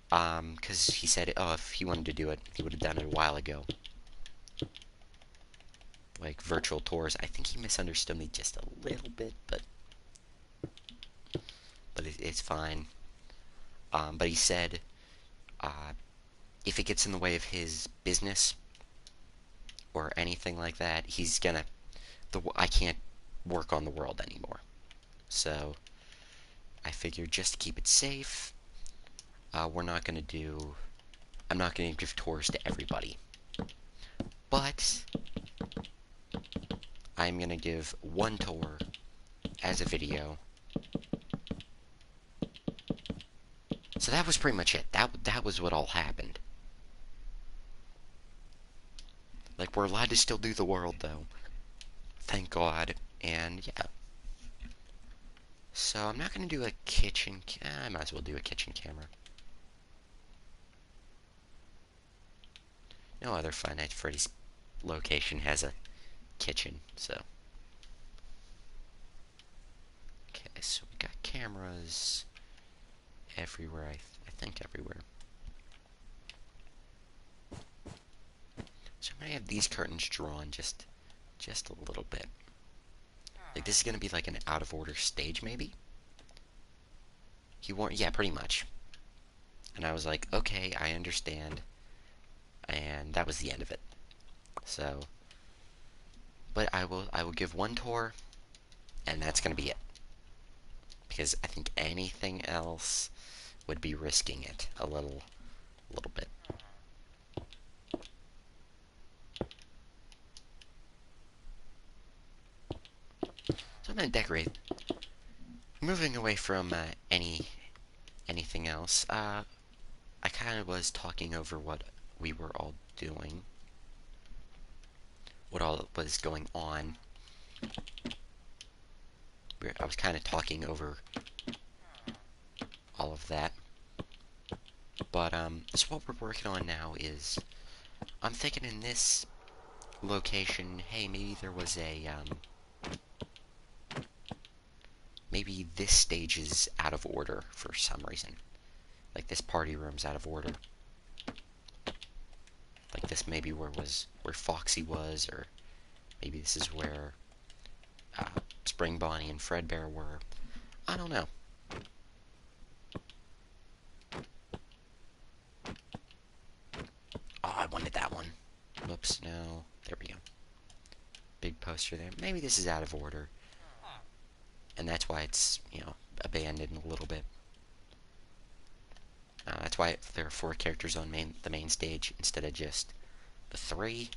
Because he said, oh, if he wanted to do it, he would have done it a while ago. Like, virtual tours. I think he misunderstood me just a little bit, but it's fine. But he said, if it gets in the way of his business or anything like that, he's gonna, I can't work on the world anymore. So I figured, just to keep it safe, I'm not gonna give tours to everybody, but I'm gonna give one tour as a video, So that was pretty much it. That was what all happened. Like, we're allowed to still do the world, though. Thank God. And, yeah. So, I'm not going to do a kitchen... I might as well do a kitchen camera. No other Five Nights at Freddy's location has a kitchen, so... Okay, so we got cameras everywhere, I think everywhere. So I'm gonna have these curtains drawn just a little bit. Like, this is gonna be like an out-of-order stage, maybe? Yeah, pretty much. And I was like, okay, I understand. And that was the end of it. So, but I will give one tour, and that's gonna be it. Because I think anything else would be risking it a little bit. So I'm gonna decorate. Moving away from anything else, I kind of was talking over what we were all doing, what all was going on. I was kind of talking over all of that. But so what we're working on now is, I'm thinking in this location, hey, maybe there was a maybe this stage is out of order for some reason. Like, this party room's out of order. Like, this maybe where Foxy was, or maybe this is where Spring Bonnie and Fredbear were. I don't know. Oh, I wanted that one. Whoops, no. There we go. Big poster there. Maybe this is out of order. And that's why it's, abandoned a little bit. That's why there are 4 characters on the main stage instead of just the 3.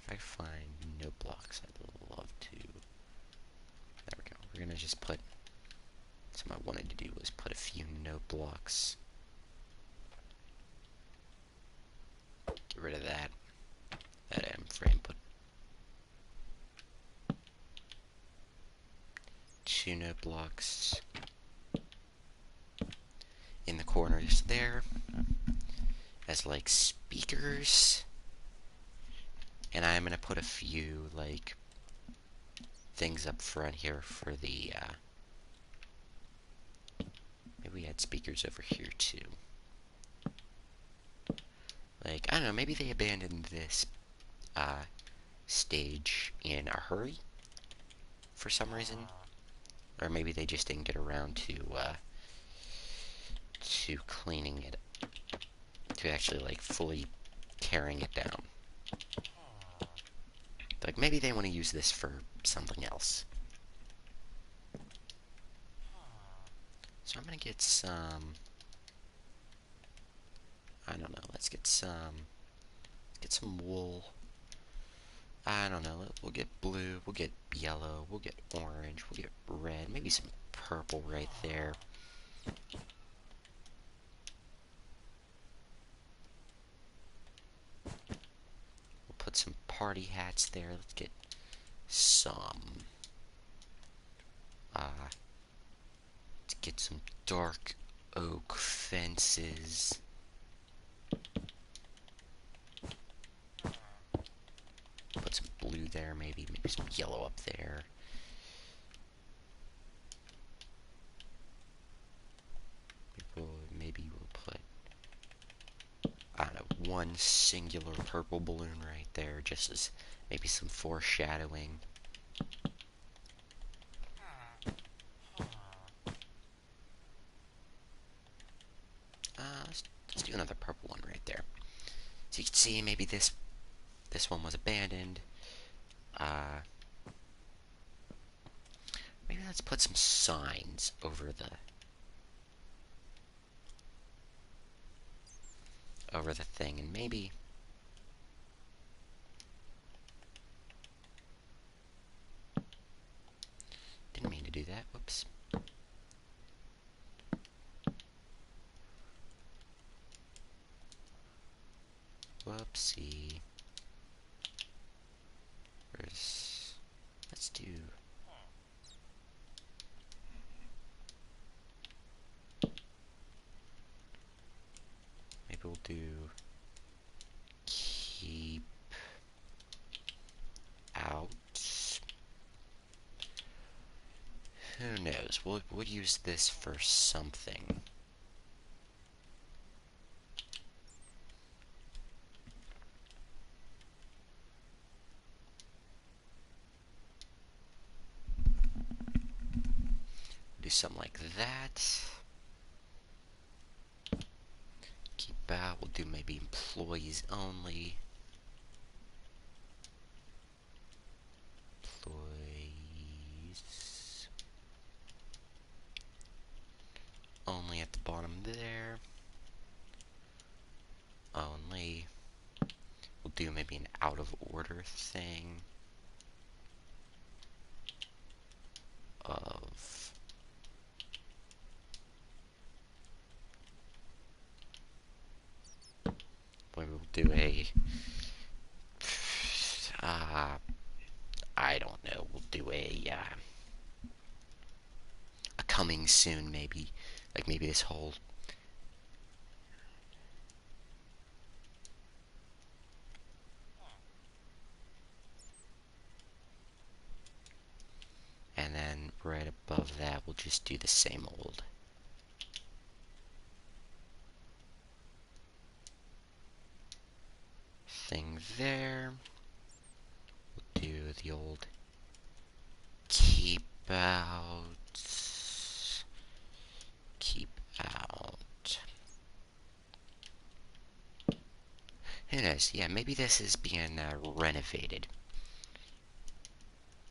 If I find no blocks, I'd love to. There we go. We're gonna just put... Something I wanted to do was put a few note blocks. Get rid of that. That M frame. Put 2 note blocks in the corners there as like speakers. And I'm gonna put a few like things up front here for the maybe we had speakers over here too. Like, I don't know, maybe they abandoned this stage in a hurry for some reason. Or maybe they just didn't get around to cleaning it, to actually like fully tearing it down. Like, maybe they want to use this for something else. So I'm gonna get some, I don't know, let's get some wool. I don't know, we'll get blue, we'll get yellow, we'll get orange, we'll get red, maybe some purple right there. We'll put some party hats there. Let's get some, let's get some dark oak fences. Put some blue there, maybe some yellow up there. Maybe we'll put, I don't know, one singular purple balloon right there, just as maybe some foreshadowing. Let's do another purple one right there. So you can see maybe this one was abandoned. Maybe let's put some signs over the thing, and maybe didn't mean to see. Let's do. Maybe we'll do keep out. Who knows? We'll use this for something. Do something like that. Keep out. We'll do maybe employees only. Employees only at the bottom there. Only. We'll do maybe an out of order thing. Of. Maybe we'll do a. I don't know. We'll do a coming soon, maybe. Like maybe this whole. And then right above that, we'll just do the same old. Thing there. We'll do the old keep out. Keep out. Who knows? Yeah, maybe this is being renovated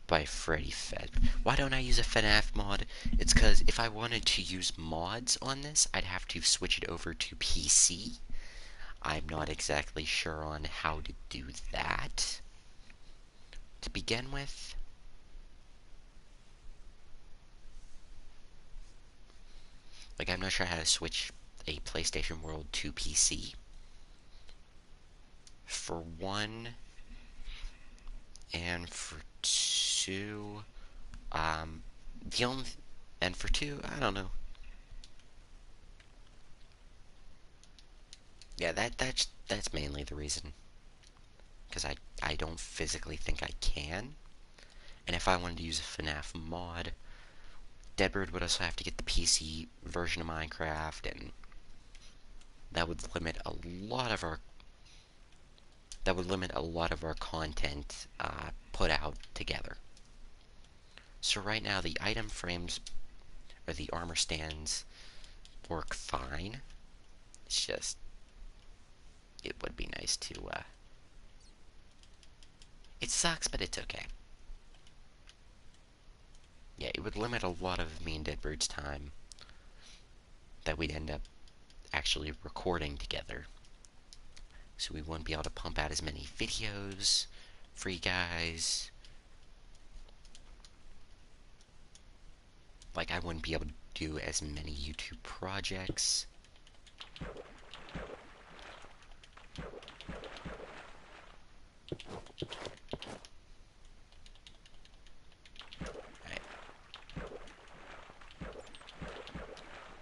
by Freddy Fed. Why don't I use a FNAF mod? It's because if I wanted to use mods on this, I'd have to switch it over to PC. I'm not exactly sure on how to do that to begin with. Like, I'm not sure how to switch a PlayStation World to PC. For one, and for two, the only, and for two, I don't know. Yeah, that's mainly the reason. Because I don't physically think I can. And if I wanted to use a FNAF mod, Deadbird would also have to get the PC version of Minecraft, and that would limit a lot of our content put out together. So right now the item frames or the armor stands work fine. It's just it would be nice to it sucks, but it's okay. Yeah, it would limit a lot of me and Deadbird's time that we'd end up actually recording together. So we wouldn't be able to pump out as many videos for you guys. Like, I wouldn't be able to do as many YouTube projects. Right.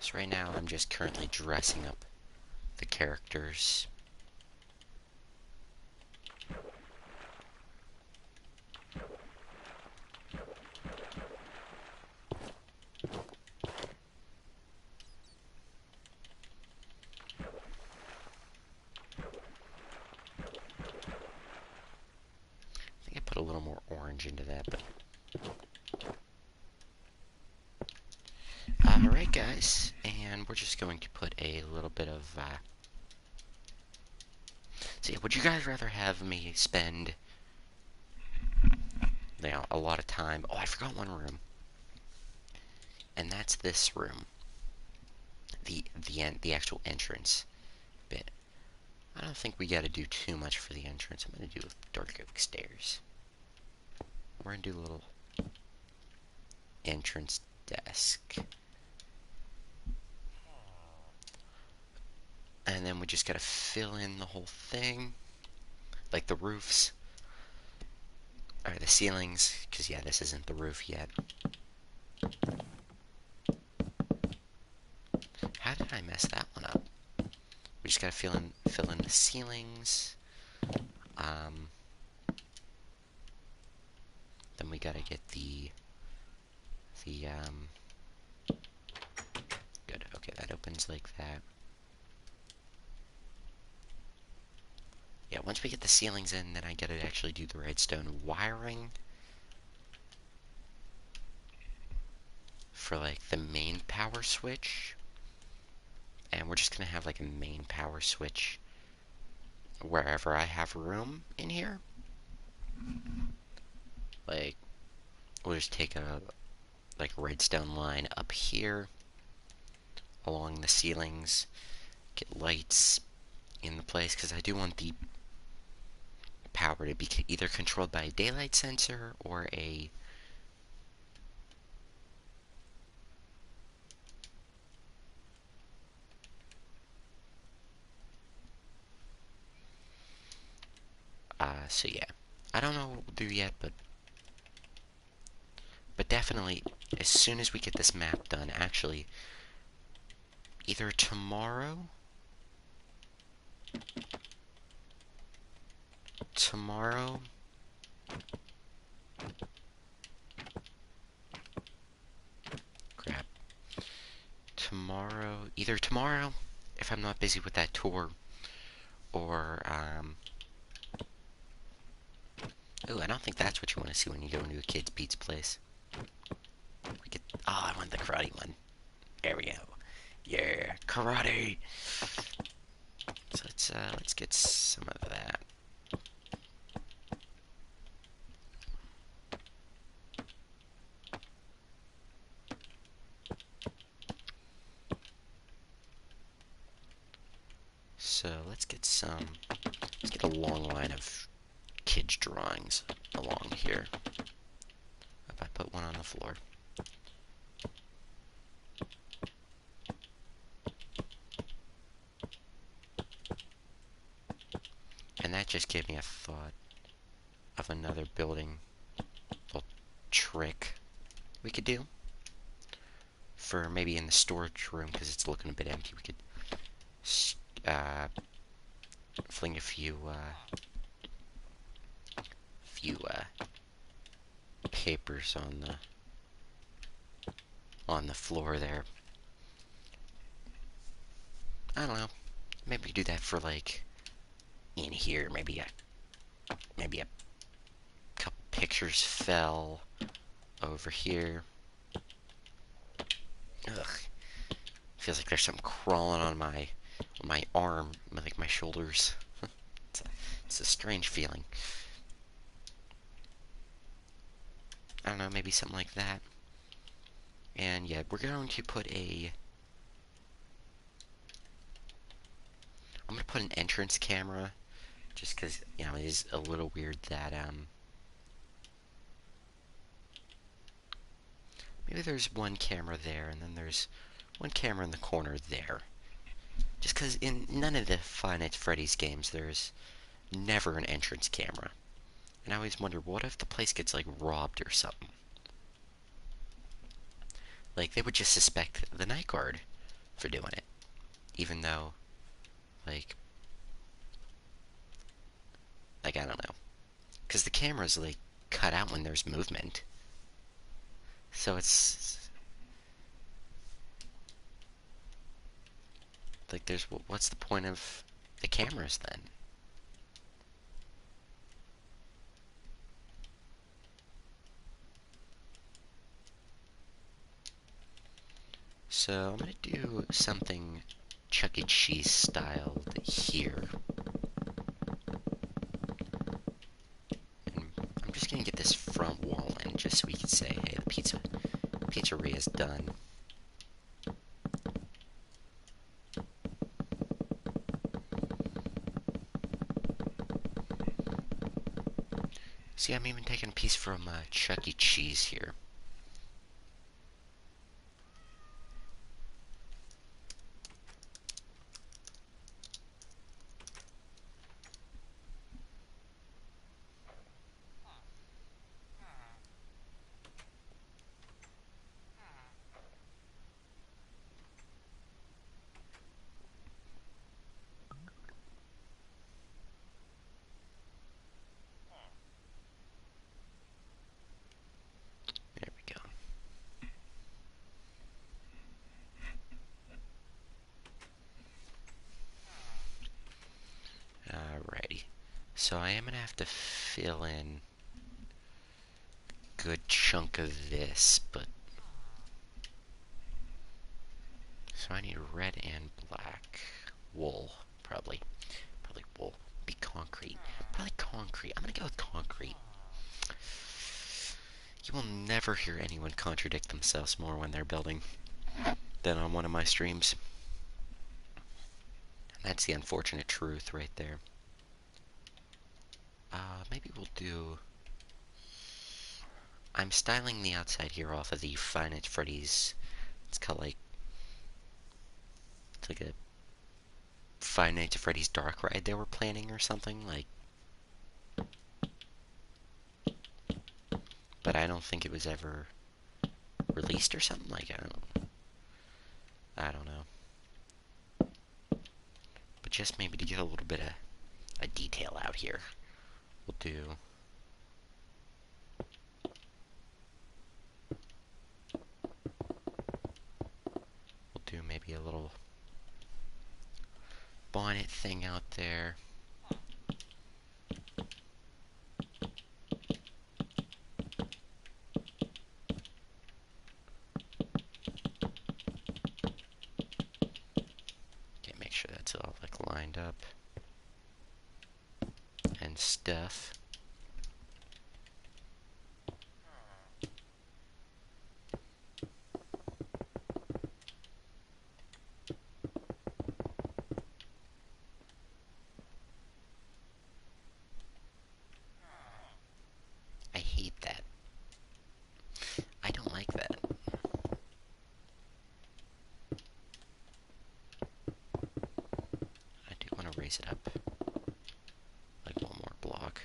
So right now I'm just currently dressing up the characters. I think I put a little more orange into that, but... Alright guys, and we're just going to put a little bit of, So yeah, would you guys rather have me spend, a lot of time... Oh, I forgot one room. And that's this room. The actual entrance bit. I don't think we gotta do too much for the entrance. I'm gonna do dark oak stairs. We're gonna do a little entrance desk. And then we just gotta fill in the whole thing. like the roofs, or the ceilings, because yeah, this isn't the roof yet. How did I mess that one up? We just gotta fill in the ceilings. Then we gotta get the good. Okay, that opens like that. Yeah, once we get the ceilings in, then I gotta actually do the redstone wiring for like the main power switch. And we're just gonna have like a main power switch wherever I have room in here. Like, we'll just take a redstone line up here along the ceilings, get lights in the place, because I do want the power to be either controlled by a daylight sensor or a so yeah, I don't know what we'll do yet, but definitely as soon as we get this map done, actually either tomorrow crap either tomorrow, if I'm not busy with that tour, or oh, I don't think that's what you want to see when you go into a kid's pizza place. I want the karate one. There we go. Yeah, karate. So let's get some of that. So let's get a long line of kids' drawings along here. If I put one on the floor. And that just gave me a thought of another building little trick we could do. For maybe in the storage room, because it's looking a bit empty, we could fling a few papers on the floor there. I don't know. Maybe we do that for like in here. Maybe a couple pictures fell over here. Ugh. Feels like there's something crawling on my arm, like my shoulders. It's a strange feeling. I don't know, maybe something like that. And yeah, we're going to put I'm gonna put an entrance camera, just because, you know, it is a little weird that, maybe there's one camera there, and then there's one camera in the corner there. Just because in none of the Five Nights at Freddy's games, there's never an entrance camera. And I always wonder, what if the place gets, like, robbed or something? Like, they would just suspect the night guard for doing it. Even though, like, I don't know. Because the camera's, like, cut out when there's movement. So it's... like, what's the point of the cameras, then? So I'm gonna do something Chuck E. Cheese styled here. And I'm just gonna get this front wall in, just so we can say, hey, the pizzeria is done. See, I'm even taking a piece from Chuck E. Cheese here. So I am going to have to fill in a good chunk of this, but... So I need red and black. Wool, probably. Probably wool. Be concrete. Probably concrete. I'm going to go with concrete. You will never hear anyone contradict themselves more when they're building than on one of my streams. And that's the unfortunate truth right there. Maybe we'll do... I'm styling the outside here off of the Five Nights at Freddy's. It's called like... It's like a Five Nights at Freddy's dark ride they were planning or something. Like... But I don't think it was ever released or something. Like, I don't know. But just maybe to get a little bit of a detail out here, we'll do... maybe a little bonnet thing out there. Okay, make sure that's all like lined up and stuff. I hate that. I don't like that. I do want to raise it up like one more block.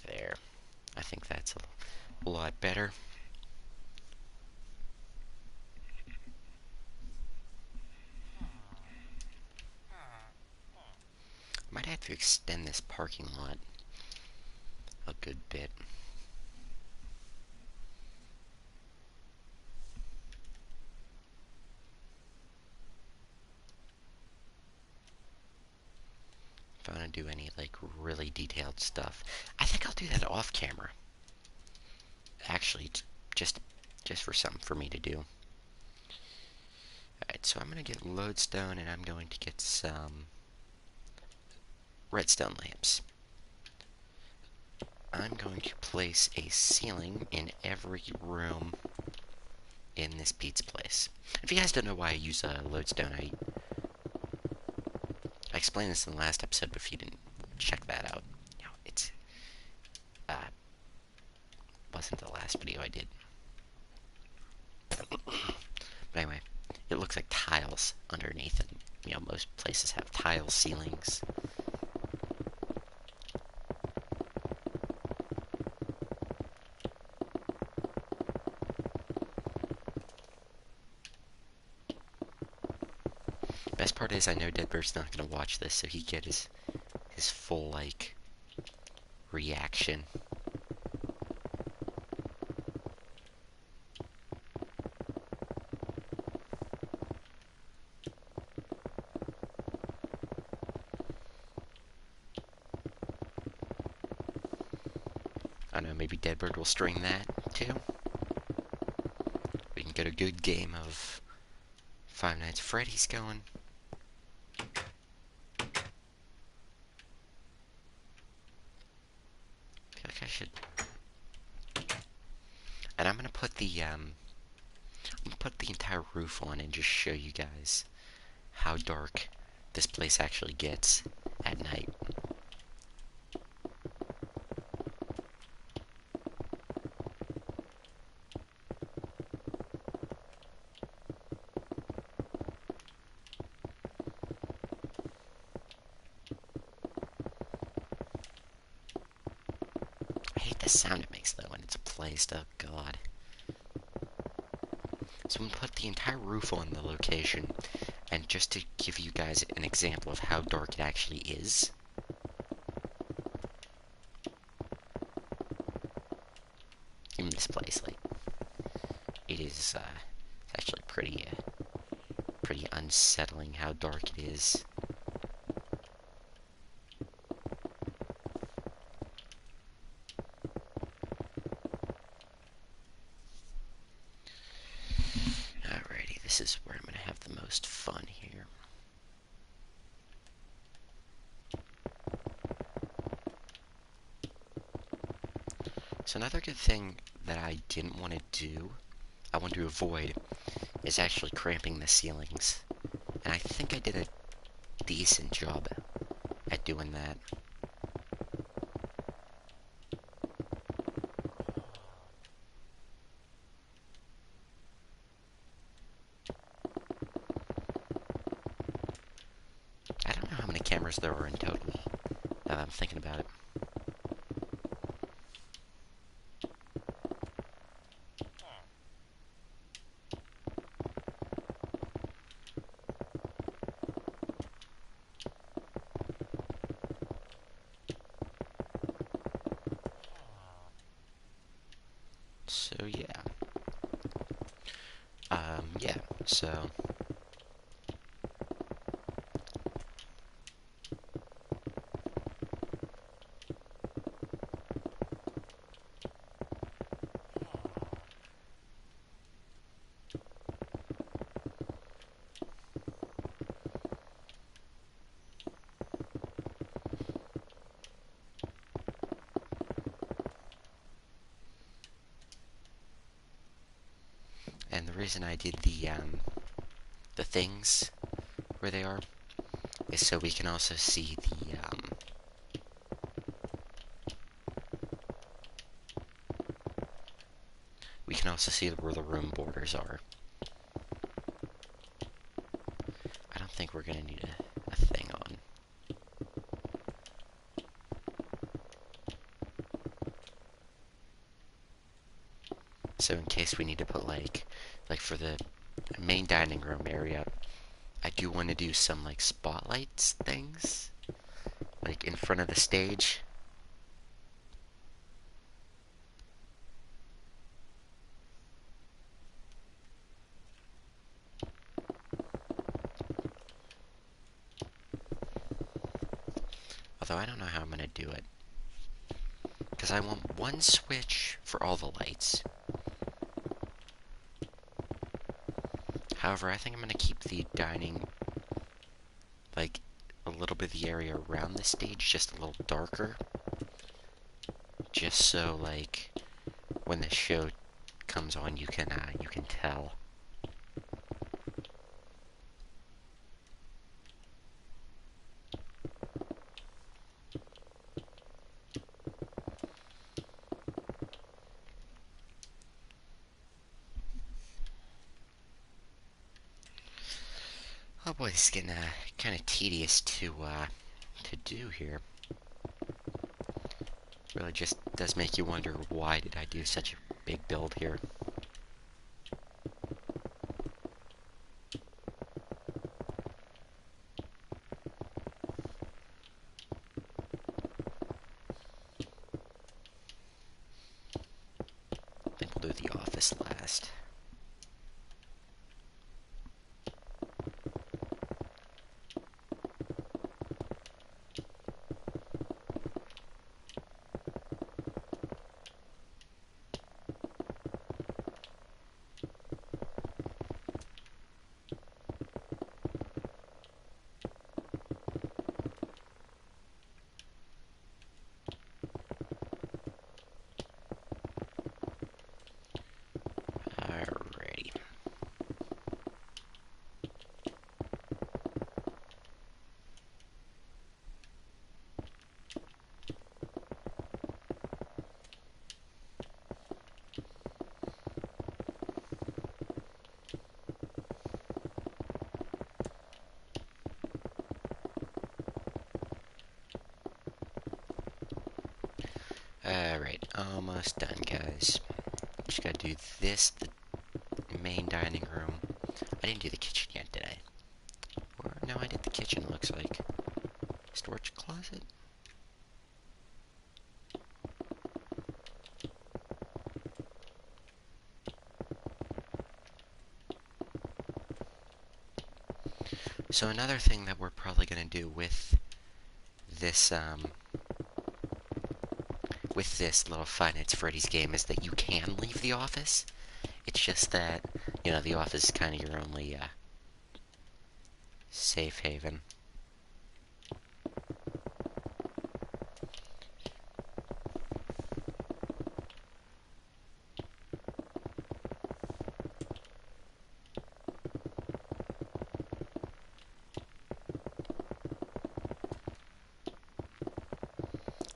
There. I think that's a lot better. Might have to extend this parking lot a good bit. If I want to do any like really detailed stuff, I think I'll do that off camera. Actually, just for something for me to do. Alright, so I'm going to get lodestone and I'm going to get some redstone lamps. I'm going to place a ceiling in every room in this pizza place. If you guys don't know why I use lodestone, I explained this in the last episode, but if you didn't check that out, you know, it's wasn't the last video I did. But anyway, it looks like tiles underneath, and you know, most places have tile ceilings. Best part is I know Deadbird's not gonna watch this, so he get his full like reaction. I don't know, maybe Deadbird will string that too. We can get a good game of Five Nights at Freddy's going. I should, and I'm gonna put the entire roof on and just show you guys how dark this place actually gets at night. The sound it makes though when it's placed, oh god. So I'm gonna put the entire roof on the location, And just to give you guys an example of how dark it actually is, in this place, like, it is it's actually pretty unsettling how dark it is. Alrighty, this is where I'm gonna have the most fun here. So another good thing that I didn't want to do, I want to avoid, is actually cramping the ceilings. And I think I did a decent job at doing that. I don't know how many cameras there are in total, now that I'm thinking about it. So yeah. Yeah, so... And the reason I did the things where they are is so we can also see we can also see where the room borders are. I don't think we're gonna need a thing on. So in case we need to put like for the main dining room area, I do want to do some like spotlights things, like in front of the stage. Although I don't know how I'm gonna do it. Because I want one switch for all the lights. However, I think I'm gonna keep the dining, like, a little bit of the area around the stage just a little darker. Just so, like, when the show comes on, you can tell. Oh boy, this is getting kind of tedious to do here. Really just does make you wonder, why did I do such a big build here? I think we'll do the office last. Alrighty. Alright, almost done, guys. Just gotta do this, the main dining room. I didn't do the kitchen yet, did I? No, I did the kitchen, looks like. Storage closet? So another thing that we're probably going to do with this little Five Nights at Freddy's game is that you can leave the office. It's just that, the office is kind of your only safe haven.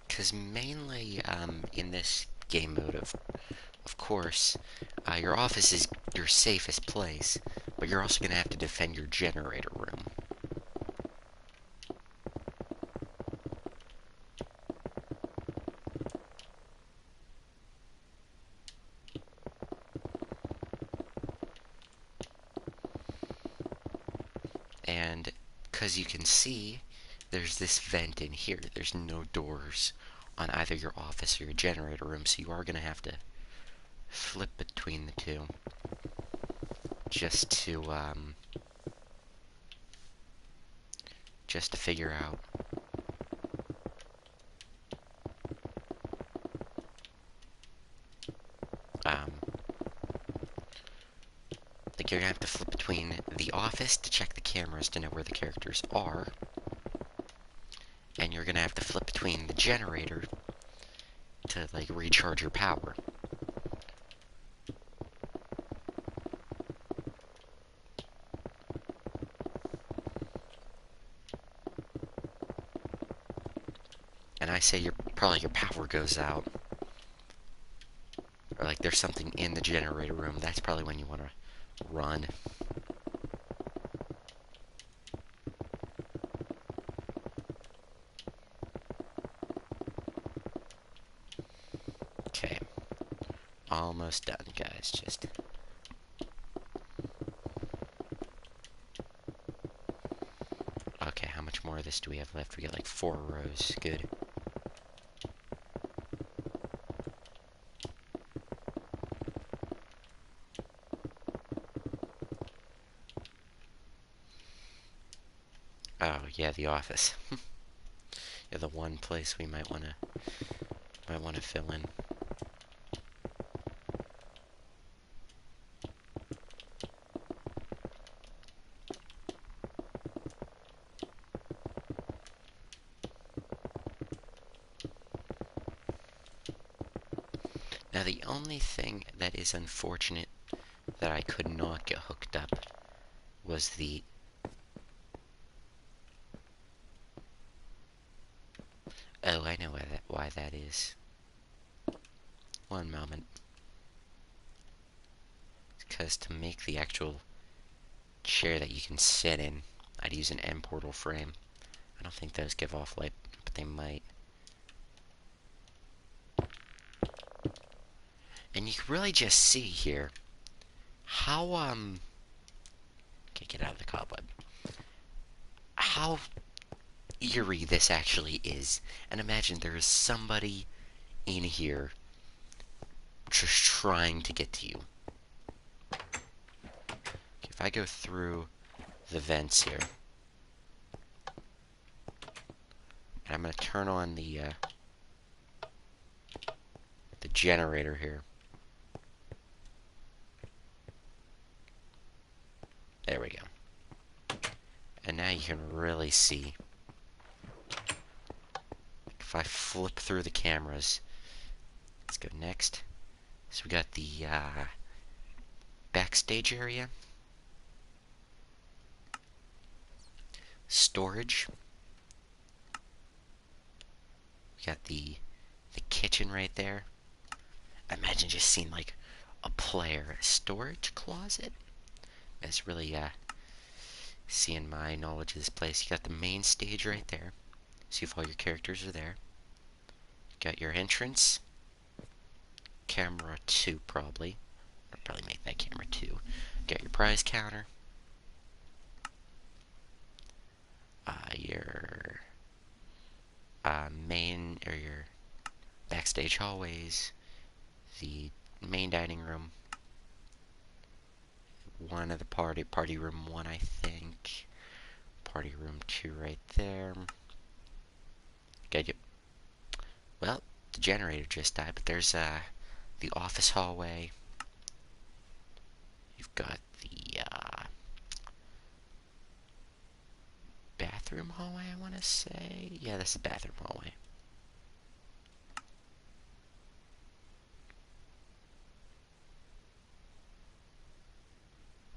Because mainly in this game mode, of course, your office is your safest place, but you're also going to have to defend your generator room. And because you can see, there's this vent in here. There's no doors on either your office or your generator room, so you are going to have to flip between the two just to figure out like you're gonna have to flip between the office to check the cameras to know where the characters are, and you're gonna have to flip between the generator to like recharge your power. And I say probably your power goes out, or like there's something in the generator room. That's probably when you want to run. Okay, almost done, guys. Okay, how much more of this do we have left? We got like 4 rows. Good. Oh, yeah, the office. Yeah, the one place we might want to fill in. Now, the only thing that is unfortunate that I could not get hooked up was the... Oh, I know why that is. One moment. Because to make the actual chair that you can sit in, I'd use an M portal frame. I don't think those give off light, but they might. And you can really just see here how, okay, get out of the cobweb. How eerie this actually is. And imagine there is somebody in here just trying to get to you. Okay, if I go through the vents here, and I'm going to turn on the generator here. There we go. And now you can really see. If I flip through the cameras, let's go next. So we got the backstage area, storage. We got the kitchen right there. Imagine just seeing like a player storage closet. That's really seeing my knowledge of this place. You got the main stage right there. See if all your characters are there. Got your entrance. Camera 2 probably. I'll probably make that camera 2. Got your prize counter. main or your backstage hallways, the main dining room, one of the party room 1, I think, party room 2 right there. Okay, well, the generator just died, but there's the office hallway. You've got the bathroom hallway, I want to say. Yeah, this is the bathroom hallway.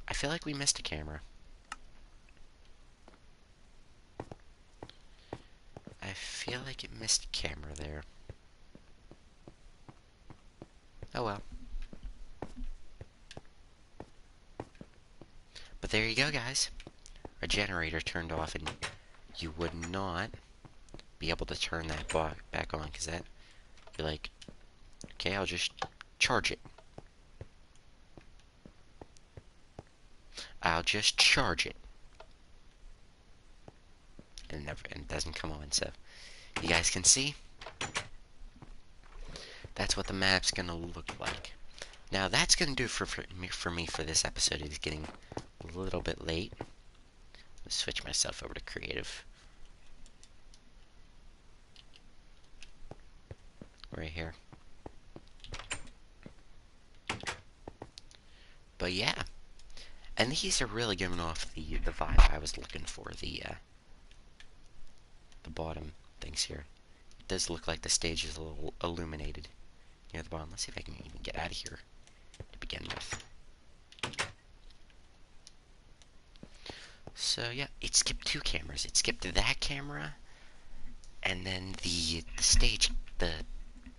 I feel like we missed a camera. I feel like it missed a camera there. Oh well. But there you go, guys. Our generator turned off, and you would not be able to turn that back on, because that, you're like, okay, I'll just charge it. I'll just charge it. And it doesn't come on, so you guys can see. That's what the map's gonna look like. Now that's gonna do for me for this episode. It's getting a little bit late. Let's switch myself over to creative. Right here. But yeah. And these are really giving off the vibe I was looking for. The bottom things here. It does look like the stage is a little illuminated near the bottom. Let's see if I can even get out of here to begin with. So yeah, it skipped 2 cameras. It skipped that camera, and then the stage, the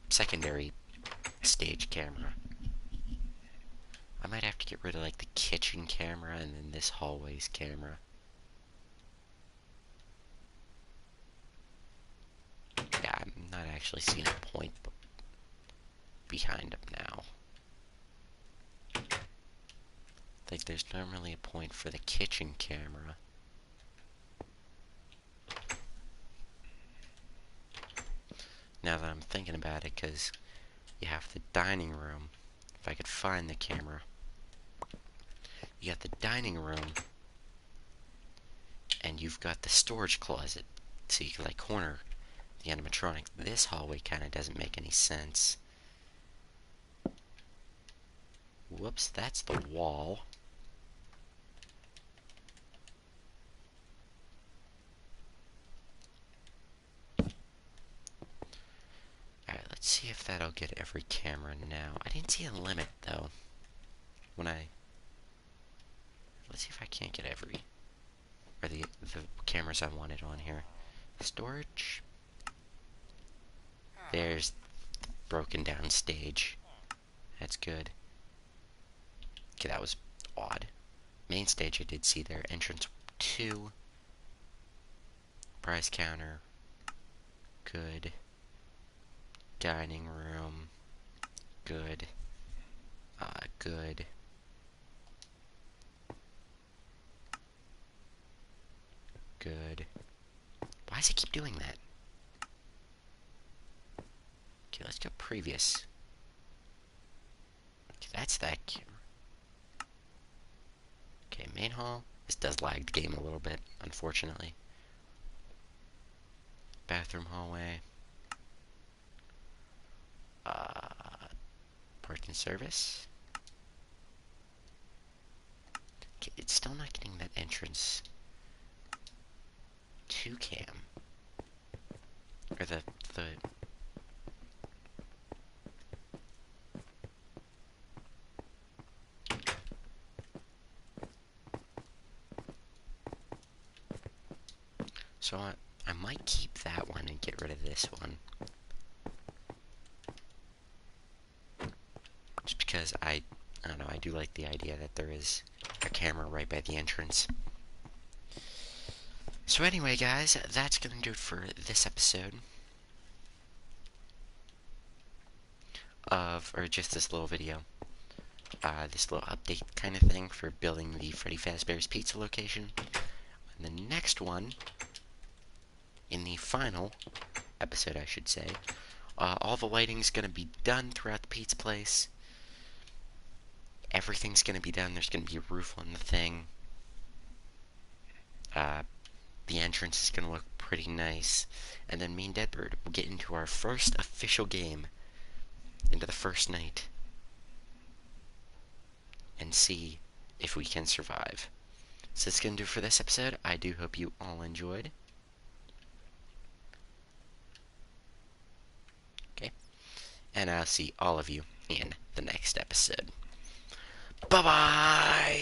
secondary stage camera. I might have to get rid of like the kitchen camera and then this hallways camera. Yeah, I'm not actually seeing a point behind them now. I think there's not really a point for the kitchen camera. Now that I'm thinking about it, because you have the dining room. If I could find the camera. You got the dining room, and you've got the storage closet. So you can like corner the animatronic. This hallway kind of doesn't make any sense. Whoops, that's the wall. Alright, let's see if that'll get every camera now. I didn't see a limit, though. Let's see if I can't get every... or the cameras I wanted on here. Storage. There's broken down stage. That's good. Okay, that was odd. Main stage I did see there. Entrance 2. Price counter. Good. Dining room. Good. Good. Good. Why does it keep doing that? Okay, let's go previous. Okay, that's that camera. Okay, main hall. This does lag the game a little bit, unfortunately. Bathroom hallway. Parking service. Okay, it's still not getting that entrance to cam. Or the so I might keep that one and get rid of this one. Just because I don't know, I do like the idea that there is a camera right by the entrance. So anyway, guys, that's going to do it for this episode or just this little video. This little update kind of thing for building the Freddy Fazbear's Pizza location. And the next one, in the final episode, I should say. All the lighting's gonna be done throughout the pizza place. Everything's gonna be done. There's gonna be a roof on the thing. The entrance is gonna look pretty nice. And then me and Deadbird will get into our first official game, into the first night, and see if we can survive. So that's gonna do it for this episode. I do hope you all enjoyed. Okay. And I'll see all of you in the next episode. Bye-bye!